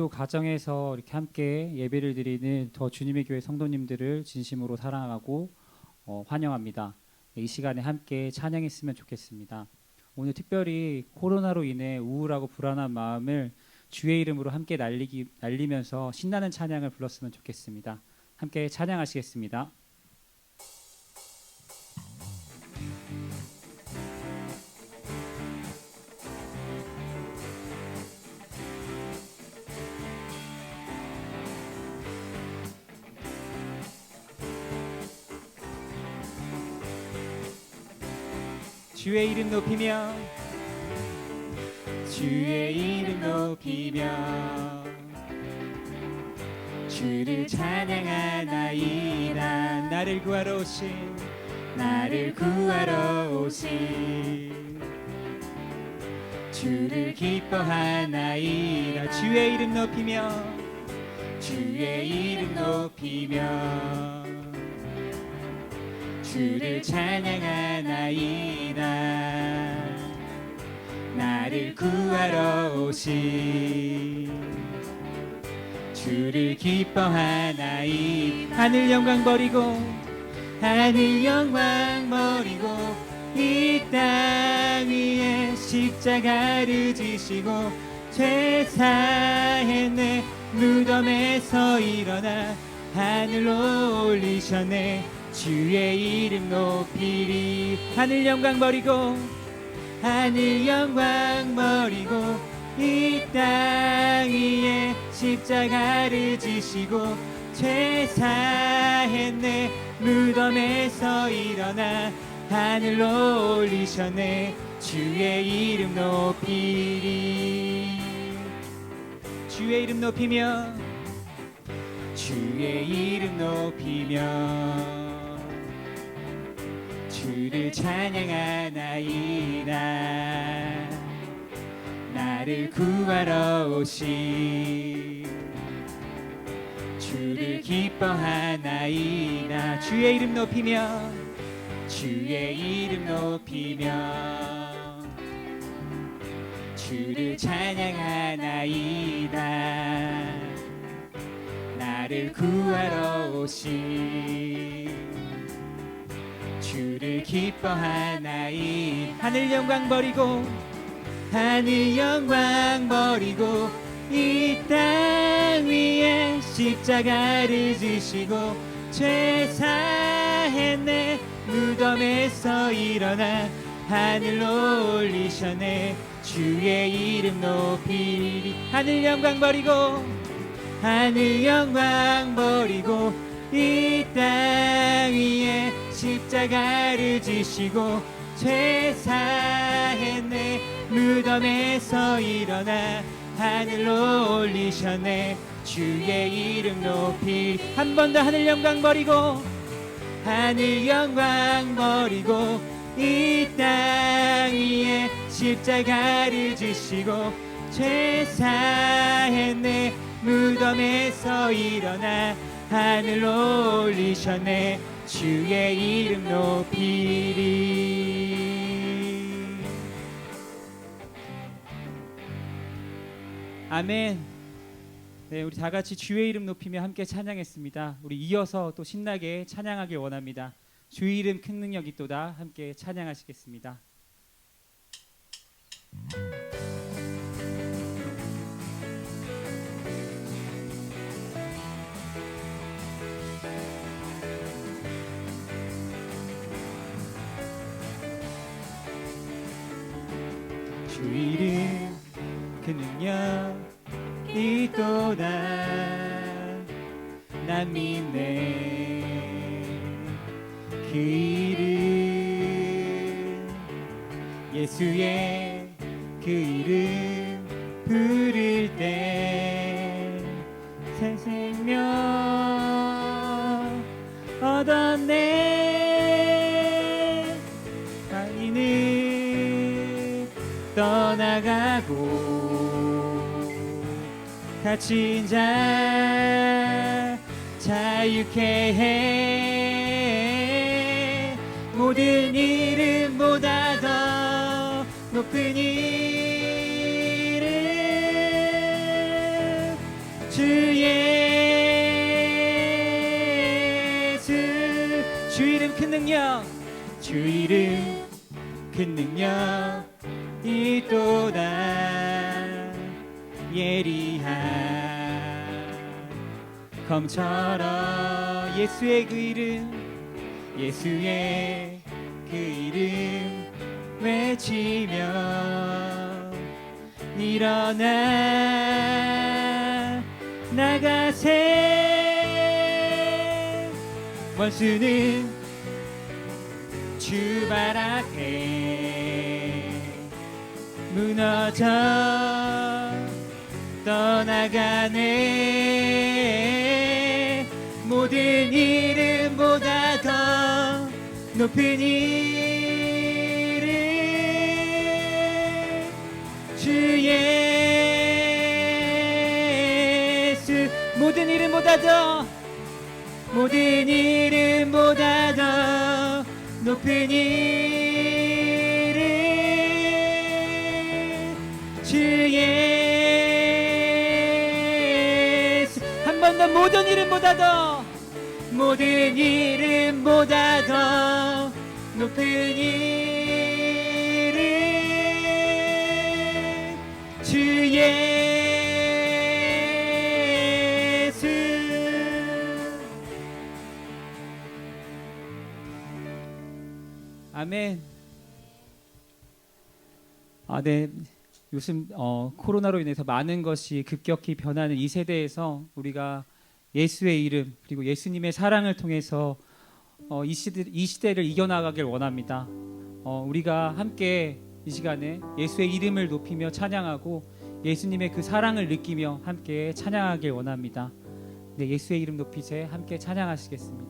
또 가정에서 이렇게 함께 예배를 드리는 더 주님의 교회 성도님들을 진심으로 사랑하고 환영합니다. 이 시간에 함께 찬양했으면 좋겠습니다. 오늘 특별히 코로나로 인해 우울하고 불안한 마음을 주의 이름으로 함께 날리면서 신나는 찬양을 불렀으면 좋겠습니다. 함께 찬양하시겠습니다. 주의 이름 높이며 주의 이름 높이며 주를 찬양하나이다. 나를 구하러 오신 주를 기뻐하나이다. 주의 이름 높이며 주를 찬양하나이다. 나를 구하러 오신 주를 기뻐하나이다. 하늘 영광 버리고 이 땅 위에 십자가를 지시고 죄사했네. 무덤에서 일어나 하늘로 올리셨네. 주의 이름 높이리. 하늘 영광 버리고 이 땅 위에 십자가를 지시고 죄사했네. 무덤에서 일어나 하늘로 올리셨네. 주의 이름 높이리. 주의 이름 높이며 주를 찬양하나이다. 나를 구하러 오신 주를 기뻐하나이다. 주의 이름 높이며 주를 찬양하나이다. 나를 구하러 오신 주를 기뻐하나이. 하늘 영광 버리고 이 땅 위에 십자가를 지시고 죄사했네. 무덤에서 일어나 하늘로 올리셨네. 주의 이름 높이리. 하늘 영광 버리고 이 땅 위에 십자가를 지시고 죄사했네. 무덤에서 일어나 하늘로 올리셨네. 주의 이름 높이. 한 번 더 하늘 영광 버리고 이 땅 위에 십자가를 지시고 죄사했네. 무덤에서 일어나 하늘로 올리셨네. 주의 이름 높이리. 아멘. 네, 우리 다 같이 주의 이름 높이며 함께 찬양했습니다. 우리 이어서 또 신나게 찬양하길 원합니다. 주의 이름 큰 능력이 있도다. 함께 찬양하시겠습니다. 주 이름 그 능력 있도다. 난 믿네. 그 이름 예수의 그 이름 부를 때 새 생명 얻었네. 마귀는 떠나가고 갇힌 자 자유케 해. 모든 이름보다 더 높은 이름 주 이름 큰 능력, 주 이름 큰 능력 있도다. 예리한 검처럼 예수의 그 이름, 예수의 그 이름 외치며 일어나 나가세. 원수는 주 발 앞에 무너져 떠나가네. 모든 이름보다 더 높은 이름, 주 예수. 모든 이름보다 더, 모든 이름보다 더 높은 이름, 주 예수. 한 번 더. 모든 이름보다 더, 모든 이름보다 더 높은 이름, 주 예수. 아멘. 네. 요즘 코로나로 인해서 많은 것이 급격히 변하는 이 세대에서 우리가 예수의 이름 그리고 예수님의 사랑을 통해서 이 시대를 이겨나가길 원합니다. 우리가 함께 이 시간에 예수의 이름을 높이며 찬양하고 예수님의 그 사랑을 느끼며 함께 찬양하길 원합니다. 네, 예수의 이름 높이세 함께 찬양하시겠습니다.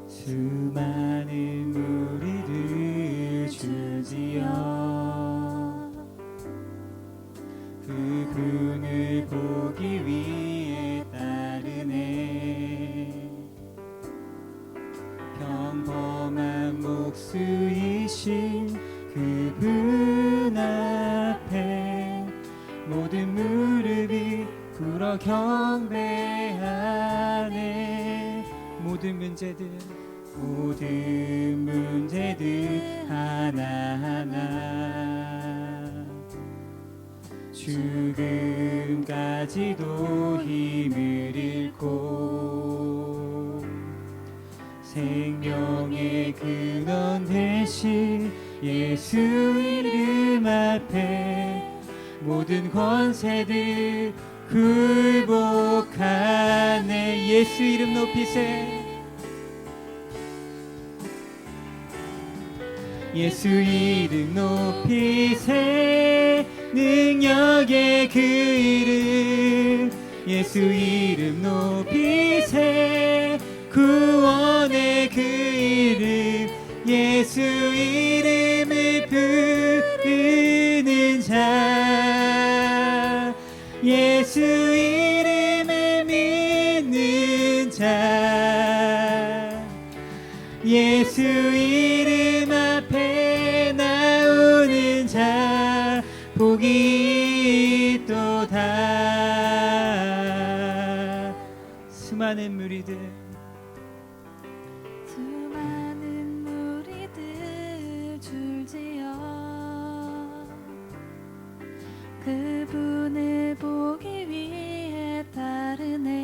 수많은 무리들 줄지어 그분을 보기 위해 따르네. 평범한 목수이신 그분 앞에 모든 무릎이 꿇어 경배하네. 모든 문제들 하나하나 죽음까지도 힘을 잃고 생명의 근원 되신 예수 이름 앞에 모든 권세들 굴복하네. 예수 이름 높이세. 예수 이름 높이세. 능력의 그 이름 예수 이름 높이세. 구원의 그 이름 예수 이름을 부르는 자, 예수 이름을 믿는 자, 예수 이름 앞에 나오는 자 복이 있도다. 수많은 무리들 줄지어 그분을 보기 위해 따르네.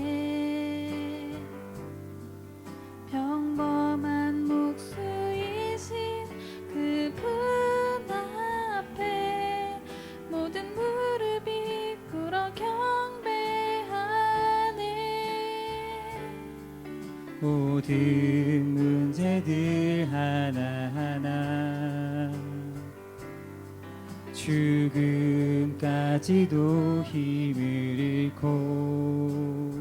평범한 목수이신 그분 앞에 모든 무릎이 꿇어 경배하네. 모든 문제들 하나하나 죽음까지도 힘을 잃고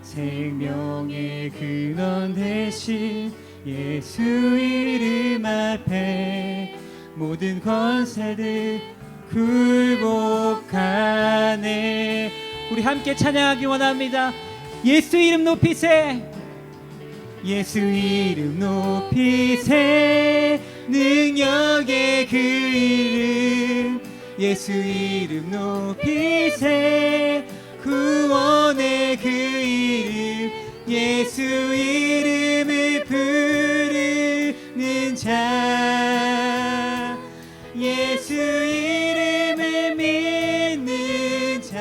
생명의 근원 되신 예수 이름 앞에 모든 권세들 굴복하네. 우리 함께 찬양하기 원합니다. 예수 이름 높이세. 예수 이름 높이세 능력의 그 이름 예수 이름 높이세 구원의 그 이름 예수 이름을 부르는 자 예수 이름을 믿는 자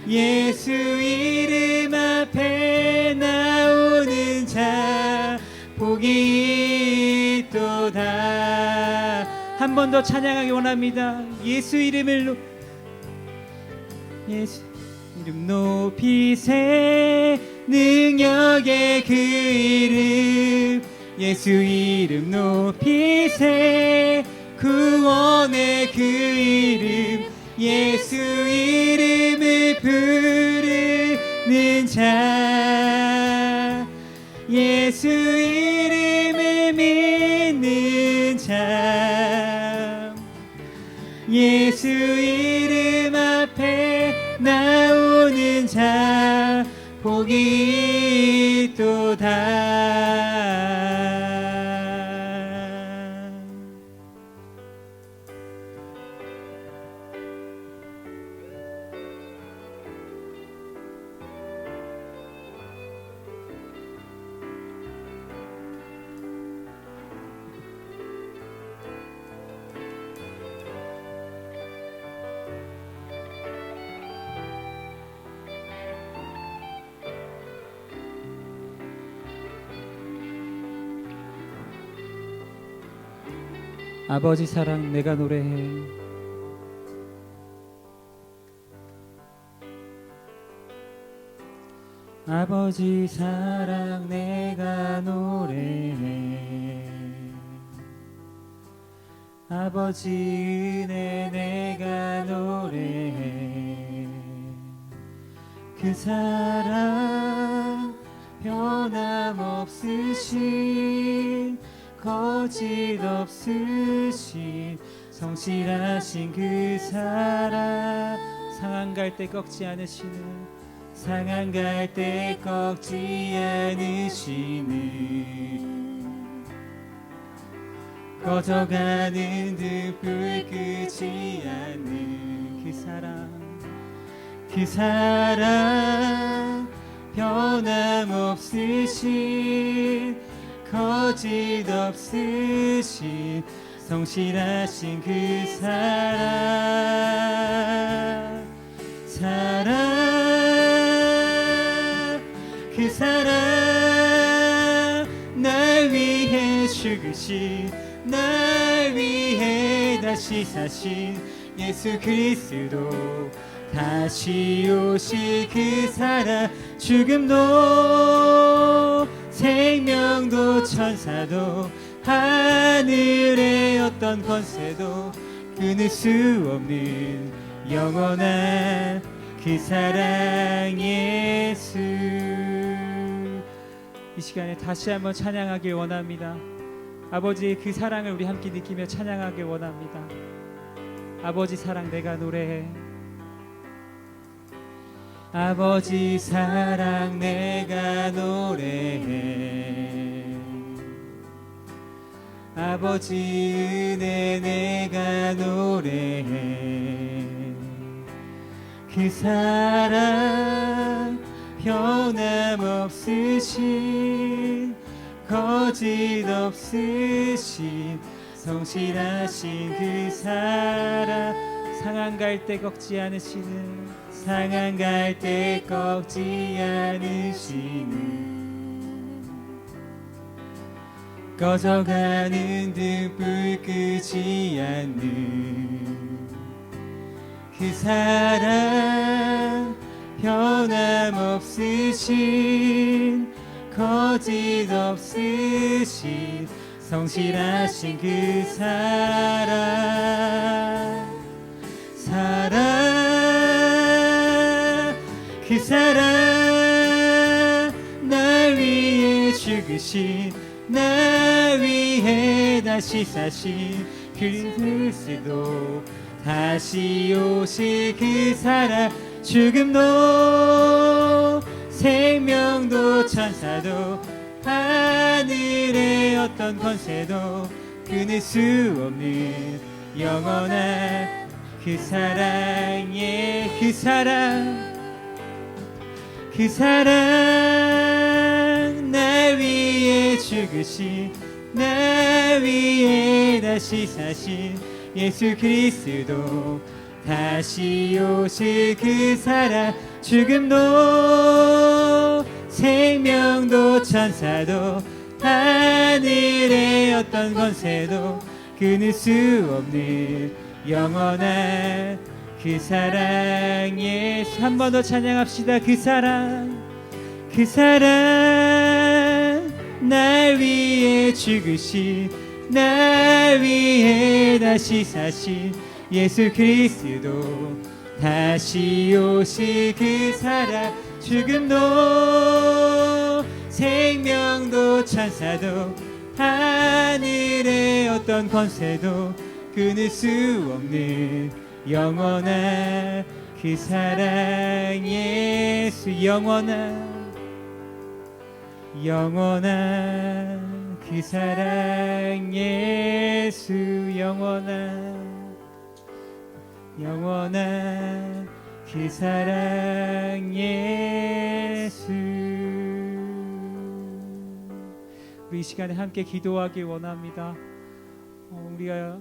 예수 이름 앞에 나오는 자 복이 있도다. 한 번 더 찬양하기 원합니다. 예수 이름 높이세 능력의 그 이름 예수 이름 높이세 구원의 그 이름 예수 이름을 부르는 자 예수 이름을 믿는 자 예수 이름 앞에 나오는 자 복이 있도다. 아버지 사랑 내가 노래해 아버지 사랑 내가 노래해 아버지 은혜 내가 노래해 그 사랑 변함없으신 거짓 없으신 성실하신 그 사랑 상한 갈 때 꺾지 않으시는 상한 갈 때 꺾지 않으시는 꺼져가는 듯 불 끄지 않는 그 사랑 변함없으신 거짓 없으신 성실하신 그 사랑 그 사랑 날 위해 죽으신 날 위해 다시 사신 예수 그리스도 다시 오실 그 사랑 죽음도 생명도 천사도 하늘의 어떤 권세도 끊을 수 없는 영원한 그 사랑 예수. 이 시간에 다시 한번 찬양하길 원합니다. 아버지의 그 사랑을 우리 함께 느끼며 찬양하길 원합니다. 아버지 사랑 내가 노래해 아버지 사랑 내가 노래해 아버지 은혜 내가 노래해 그 사랑 변함없으신 거짓 없으신 성실하신 그 사랑 상한 갈 때 꺾지 않으시는 상한 갈 때 꺾지 않으시는 꺼져가는 듯 불 끄지 않는 그 사랑 변함없으신 거짓 없으신 성실하신 그 사랑 그 사랑 날 위해 죽으신 날 위해 다시 사신 그리스도 다시 오실 그 사랑 죽음도 생명도 천명도 천사도 하늘의 어떤 권세도 끊을 수 없는 영원한 그 사랑의 그 사랑 날 위해 죽으신 날 위해 다시 사신 예수 그리스도 다시 오실 그 사랑 죽음도 생명도 천사도 하늘의 어떤 권세도 끊을 수 없는 영원한 그 사랑 예수 한 번 더 찬양합시다. 그 사랑 날 위해 죽으신 날 위해 다시 사신 예수 그리스도 다시 오실 그 사랑 죽음도 생명도 천사도 하늘의 어떤 권세도 끊을 수 없는 영원한 그 사랑 예수 영원한 그 사랑 예수 영원한 그 사랑 예수. 우리 이 시간에 함께 기도하기 원합니다. 우리가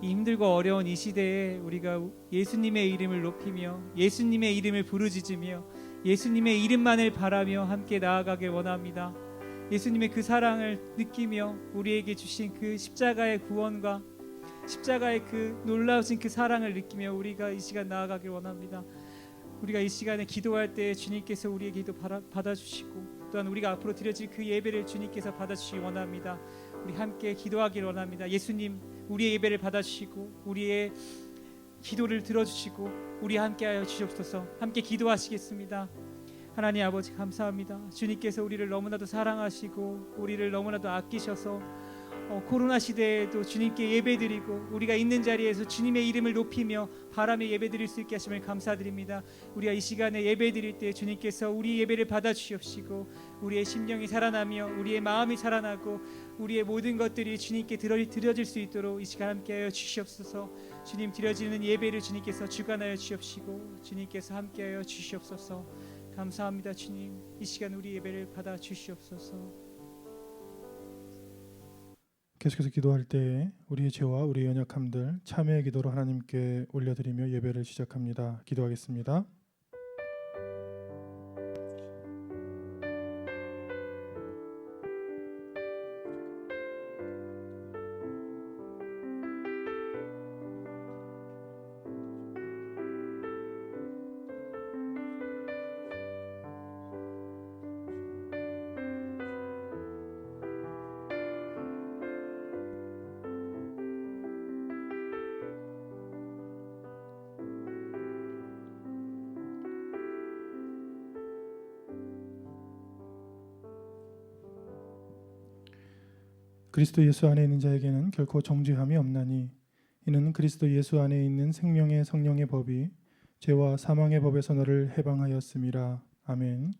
이 힘들고 어려운 이 시대에 우리가 예수님의 이름을 높이며 예수님의 이름을 부르짖으며 예수님의 이름만을 바라며 함께 나아가길 원합니다. 예수님의 그 사랑을 느끼며 우리에게 주신 그 십자가의 구원과 십자가의 그 놀라우신 그 사랑을 느끼며 우리가 이 시간 나아가길 원합니다. 우리가 이 시간에 기도할 때 주님께서 우리의 기도 받아주시고 또한 우리가 앞으로 드려질 그 예배를 주님께서 받아주시기 원합니다. 우리 함께 기도하길 원합니다. 예수님 우리의 예배를 받아주시고 우리의 기도를 들어주시고 우리 함께하여 주시옵소서. 함께 기도하시겠습니다. 하나님 아버지 감사합니다. 주님께서 우리를 너무나도 사랑하시고 우리를 너무나도 아끼셔서 코로나 시대에도 주님께 예배드리고 우리가 있는 자리에서 주님의 이름을 높이며 바라며 예배드릴 수 있게 하심을 감사드립니다. 우리가 이 시간에 예배드릴 때 주님께서 우리 예배를 받아주시옵시고 우리의 심령이 살아나며 우리의 마음이 살아나고 우리의 모든 것들이 주님께 드려질 수 있도록 이 시간 함께하여 주시옵소서. 주님 드려지는 예배를 주님께서 주관하여 주옵시고 주님께서 함께하여 주시옵소서. 감사합니다. 주님 이 시간 우리 예배를 받아 주시옵소서. 계속해서 기도할 때 우리의 죄와 우리의 연약함들 참회의 기도로 하나님께 올려드리며 예배를 시작합니다. 기도하겠습니다. 그리스도 예수 안에 있는 자에게는 결코 정죄함이 없나니 이는 그리스도 예수 안에 있는 생명의 성령의 법이 죄와 사망의 법에서 너를 해방하였음이라. 아멘.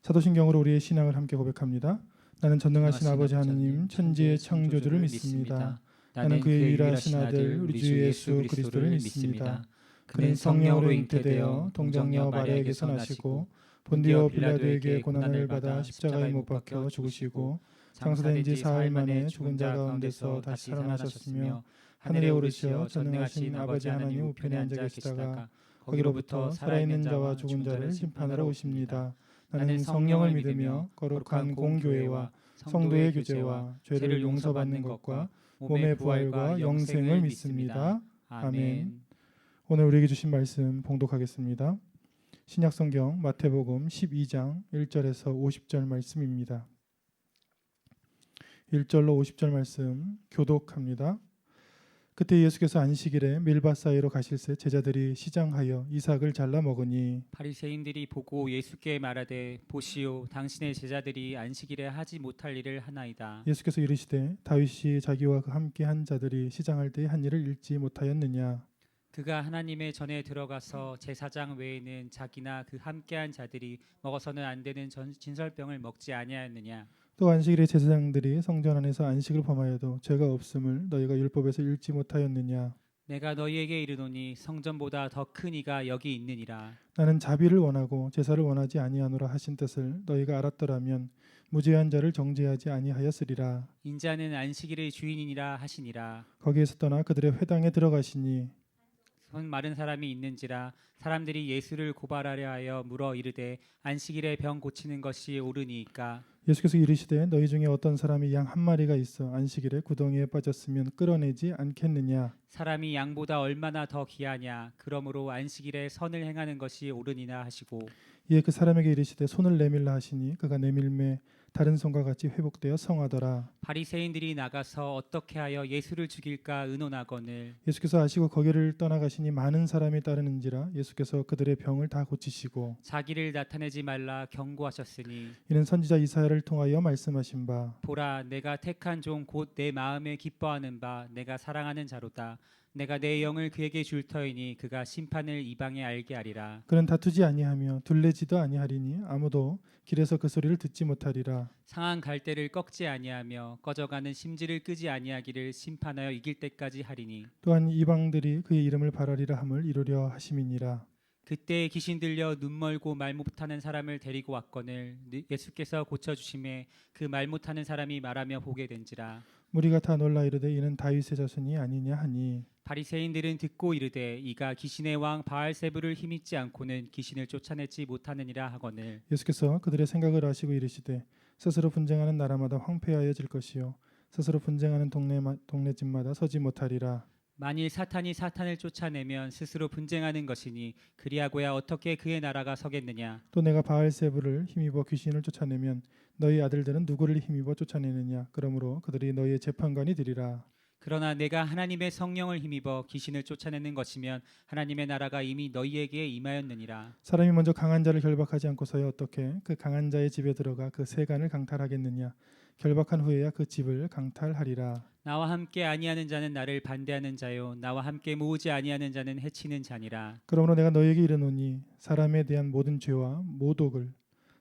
사도신경으로 우리의 신앙을 함께 고백합니다. 나는 전능하신 아버지 하느님 천지의 창조주를 믿습니다. 나는 그의 유일하신 아들 우리 주 예수 그리스도를 믿습니다. 그는 성령으로 잉태되어 동정녀 마리아에게서 나시고 본디오 빌라도에게 고난을 받아 십자가에 못 박혀 죽으시고 장사된 지 사흘 만에 죽은 자 가운데서 다시 살아나셨으며 하늘에 오르시어 전능하신 아버지 하나님 우편에 앉아 계시다가 거기로부터 살아있는 자와 죽은 자를 심판하러 오십니다. 나는 성령을 믿으며 거룩한 공교회와 성도의 교제와 죄를 용서받는 것과 몸의 부활과 영생을 믿습니다. 아멘. 오늘 우리에게 주신 말씀 봉독하겠습니다. 신약성경 마태복음 12장 1절에서 50절 말씀입니다. 1절로 50절 말씀 교독합니다. 그때 예수께서 안식일에 밀밭 사이로 가실새 제자들이 시장하여 이삭을 잘라 먹으니 바리새인들이 보고 예수께 말하되 보시오 당신의 제자들이 안식일에 하지 못할 일을 하나이다. 예수께서 이르시되 다윗이 자기와 함께 한 자들이 시장할 때의 한 일을 읽지 못하였느냐. 그가 하나님의 전에 들어가서 제사장 외에는 자기나 그 함께한 자들이 먹어서는 안 되는 진설병을 먹지 아니하였느냐. 또 안식일에 제사장들이 성전 안에서 안식을 범하여도 죄가 없음을 너희가 율법에서 읽지 못하였느냐. 내가 너희에게 이르노니 성전보다 더 큰 이가 여기 있느니라. 나는 자비를 원하고 제사를 원하지 아니하노라 하신 뜻을 너희가 알았더라면 무죄한 자를 정죄하지 아니하였으리라. 인자는 안식일의 주인이니라 하시니라. 거기에서 떠나 그들의 회당에 들어가시니 손 마른 사람이 있는지라. 사람들이 예수를 고발하려 하여 물어 이르되 안식일에 병 고치는 것이 옳으니이까. 예수께서 이르시되 너희 중에 어떤 사람이 양 한 마리가 있어 안식일에 구덩이에 빠졌으면 끌어내지 않겠느냐. 사람이 양보다 얼마나 더 귀하냐. 그러므로 안식일에 선을 행하는 것이 옳으니라 하시고 이에 그 사람에게 이르시되 손을 내밀라 하시니 그가 내밀매 다른 손과 같이 회복되어 성하더라. 바리새인들이 나가서 어떻게 하여 예수를 죽일까 의논하거늘 예수께서 아시고 거기를 떠나가시니 많은 사람이 따르는지라 예수께서 그들의 병을 다 고치시고 자기를 나타내지 말라 경고하셨으니 이는 선지자 이사야를 통하여 말씀하신 바 보라 내가 택한 종 곧 내 마음에 기뻐하는 바 내가 사랑하는 자로다. 내가 내 영을 그에게 줄 터이니 그가 심판을 이방에 알게 하리라. 그는 다투지 아니하며 둘레지도 아니하리니 아무도 길에서 그 소리를 듣지 못하리라. 상한 갈대를 꺾지 아니하며 꺼져가는 심지를 끄지 아니하기를 심판하여 이길 때까지 하리니 또한 이방들이 그의 이름을 바라리라 함을 이루려 하심이니라. 그때 귀신 들려 눈 멀고 말 못하는 사람을 데리고 왔거늘 예수께서 고쳐주심에 그 말 못하는 사람이 말하며 보게 된지라. 무리가 다 놀라 이르되 이는 다윗의 자손이 아니냐 하니 바리새인들은 듣고 이르되 이가 귀신의 왕 바알세불을 힘입지 않고는 귀신을 쫓아내지 못하느니라 하거늘 예수께서 그들의 생각을 아시고 이르시되 스스로 분쟁하는 나라마다 황폐하여질 것이요 스스로 분쟁하는 동네 집마다 서지 못하리라. 만일 사탄이 사탄을 쫓아내면 스스로 분쟁하는 것이니 그리하고야 어떻게 그의 나라가 서겠느냐. 또 내가 바알세불을 힘입어 귀신을 쫓아내면 너희 아들들은 누구를 힘입어 쫓아내느냐. 그러므로 그들이 너희의 재판관이 되리라. 그러나 내가 하나님의 성령을 힘입어 귀신을 쫓아내는 것이면 하나님의 나라가 이미 너희에게 임하였느니라. 사람이 먼저 강한 자를 결박하지 않고서야 어떻게 그 강한 자의 집에 들어가 그 세간을 강탈하겠느냐. 결박한 후에야 그 집을 강탈하리라. 나와 함께 아니하는 자는 나를 반대하는 자요 나와 함께 모으지 아니하는 자는 해치는 자니라. 그러므로 내가 너희에게 이르노니 사람에 대한 모든 죄와 모독을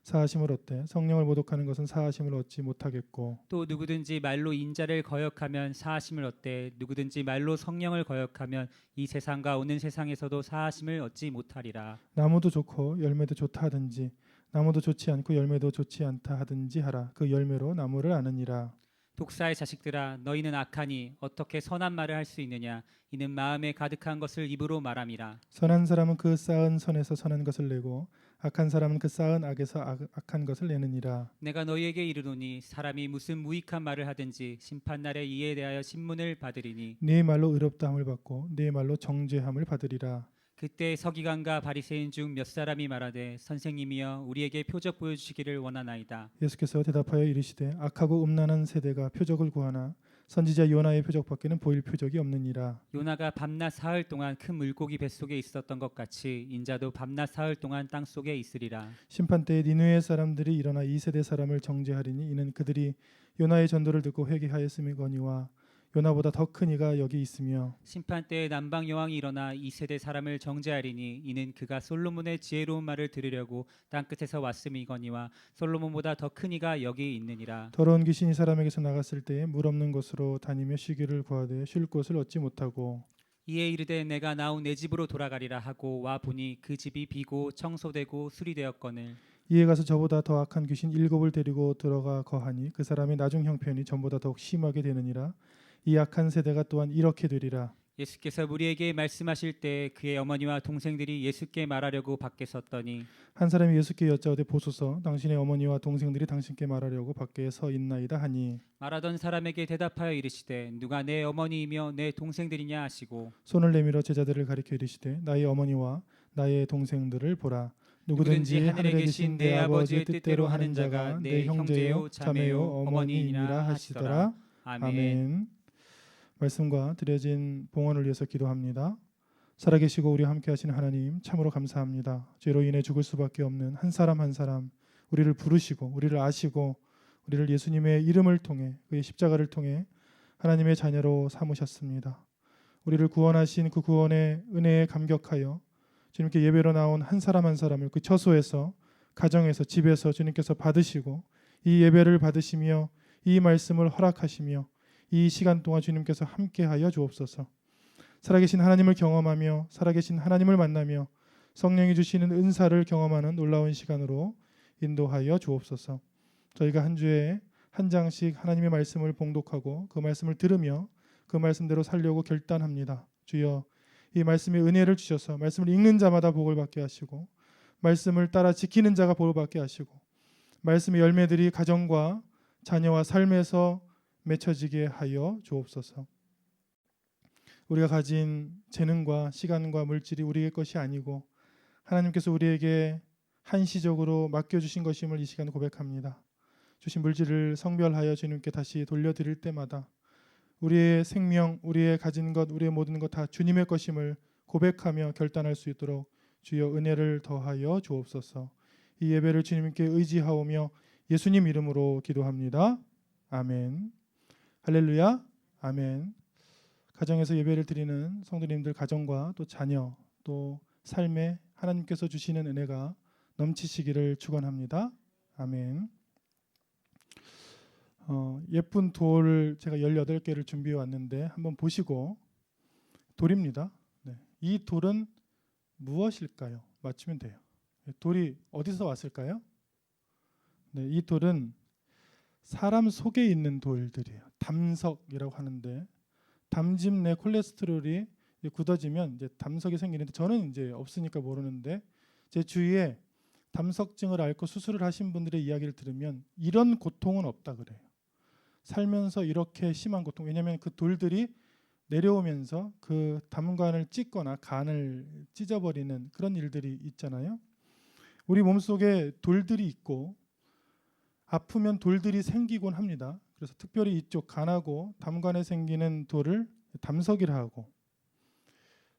사하심을 얻되 성령을 모독하는 것은 사하심을 얻지 못하겠고 또 누구든지 말로 인자를 거역하면 사하심을 얻되 누구든지 말로 성령을 거역하면 이 세상과 오는 세상에서도 사하심을 얻지 못하리라. 나무도 좋고 열매도 좋다 하든지 나무도 좋지 않고 열매도 좋지 않다 하든지 하라. 그 열매로 나무를 아느니라. 독사의 자식들아 너희는 악하니 어떻게 선한 말을 할 수 있느냐. 이는 마음에 가득한 것을 입으로 말함이라. 선한 사람은 그 쌓은 선에서 선한 것을 내고 악한 사람은 그 쌓은 악에서 악한 것을 내느니라. 내가 너희에게 이르노니 사람이 무슨 무익한 말을 하든지 심판날에 이에 대하여 신문을 받으리니 네 말로 의롭다함을 받고 네 말로 정죄함을 받으리라. 그때 서기관과 바리새인 중 몇 사람이 말하되 선생님이여 우리에게 표적 보여주시기를 원하나이다. 예수께서 대답하여 이르시되 악하고 음란한 세대가 표적을 구하나 선지자 요나의 표적밖에는 보일 표적이 없느니라. 요나가 밤낮 사흘 동안 큰 물고기 뱃속에 있었던 것 같이 인자도 밤낮 사흘 동안 땅 속에 있으리라. 심판 때에 니느웨 사람들이 일어나 이 세대 사람을 정죄하리니 이는 그들이 요나의 전도를 듣고 회개하였음이거니와 요나보다 더 큰 이가 여기 있으며 심판 때에 남방 여왕이 일어나 이 세대 사람을 정죄하리니 이는 그가 솔로몬의 지혜로운 말을 들으려고 땅 끝에서 왔음이거니와 솔로몬보다 더 큰 이가 여기 있느니라. 더러운 귀신이 사람에게서 나갔을 때에 물 없는 곳으로 다니며 쉬기를 구하되 쉴 곳을 얻지 못하고 이에 이르되 내가 나온 내 집으로 돌아가리라 하고 와 보니 그 집이 비고 청소되고 수리되었거늘 이에 가서 저보다 더 악한 귀신 7을 데리고 들어가 거하니 그 사람의 나중 형편이 전보다 더욱 심하게 되느니라. 이 악한 세대가 또한 이렇게 되리라. 예수께서 무리에게 말씀하실 때 그의 어머니와 동생들이 예수께 말하려고 밖에 섰더니 한 사람이 예수께 여짜오되 보소서 당신의 어머니와 동생들이 당신께 말하려고 밖에 서 있나이다 하니 말하던 사람에게 대답하여 이르시되 누가 내 어머니이며 내 동생들이냐 하시고 손을 내밀어 제자들을 가리켜 이르시되 나의 어머니와 나의 동생들을 보라. 누구든지 하늘에 계신 내 아버지의 뜻대로 하는 자가 내 형제요 자매요 어머니이니라 하시더라. 아멘. 말씀과 드려진 봉헌을 위해서 기도합니다. 살아계시고 우리 함께 하시는 하나님 참으로 감사합니다. 죄로 인해 죽을 수밖에 없는 한 사람 한 사람 우리를 부르시고 우리를 아시고 우리를 예수님의 이름을 통해 그의 십자가를 통해 하나님의 자녀로 삼으셨습니다. 우리를 구원하신 그 구원의 은혜에 감격하여 주님께 예배로 나온 한 사람 한 사람을 그 처소에서, 가정에서, 집에서 주님께서 받으시고 이 예배를 받으시며 이 말씀을 허락하시며 이 시간 동안 주님께서 함께하여 주옵소서. 살아계신 하나님을 경험하며 살아계신 하나님을 만나며 성령이 주시는 은사를 경험하는 놀라운 시간으로 인도하여 주옵소서. 저희가 한 주에 한 장씩 하나님의 말씀을 봉독하고 그 말씀을 들으며 그 말씀대로 살려고 결단합니다. 주여, 이 말씀의 은혜를 주셔서 말씀을 읽는 자마다 복을 받게 하시고 말씀을 따라 지키는 자가 복을 받게 하시고 말씀의 열매들이 가정과 자녀와 삶에서 맺혀지게 하여 주옵소서. 우리가 가진 재능과 시간과 물질이 우리의 것이 아니고 하나님께서 우리에게 한시적으로 맡겨주신 것임을 이 시간 고백합니다. 주신 물질을 성별하여 주님께 다시 돌려드릴 때마다 우리의 생명, 우리의 가진 것, 우리의 모든 것 다 주님의 것임을 고백하며 결단할 수 있도록 주여 은혜를 더하여 주옵소서. 이 예배를 주님께 의지하오며 예수님 이름으로 기도합니다. 아멘. 할렐루야. 아멘. 가정에서 예배를 드리는 성도님들 가정과 또 자녀 또 삶에 하나님께서 주시는 은혜가 넘치시기를 축원합니다. 아멘. 예쁜 돌 제가 18개를 준비해 왔는데 한번 보시고, 돌입니다. 네. 이 돌은 무엇일까요? 맞추면 돼요. 돌이 어디서 왔을까요? 네, 이 돌은 사람 속에 있는 돌들이에요. 담석이라고 하는데 담즙 내 콜레스테롤이 굳어지면 이제 담석이 생기는데 저는 이제 없으니까 모르는데 제 주위에 담석증을 앓고 수술을 하신 분들의 이야기를 들으면 이런 고통은 없다 그래요. 살면서 이렇게 심한 고통, 왜냐하면 그 돌들이 내려오면서 그 담관을 찢거나 간을 찢어버리는 그런 일들이 있잖아요. 우리 몸속에 돌들이 있고 아프면 돌들이 생기곤 합니다. 그래서 특별히 이쪽 간하고 담관에 생기는 돌을 담석이라 하고,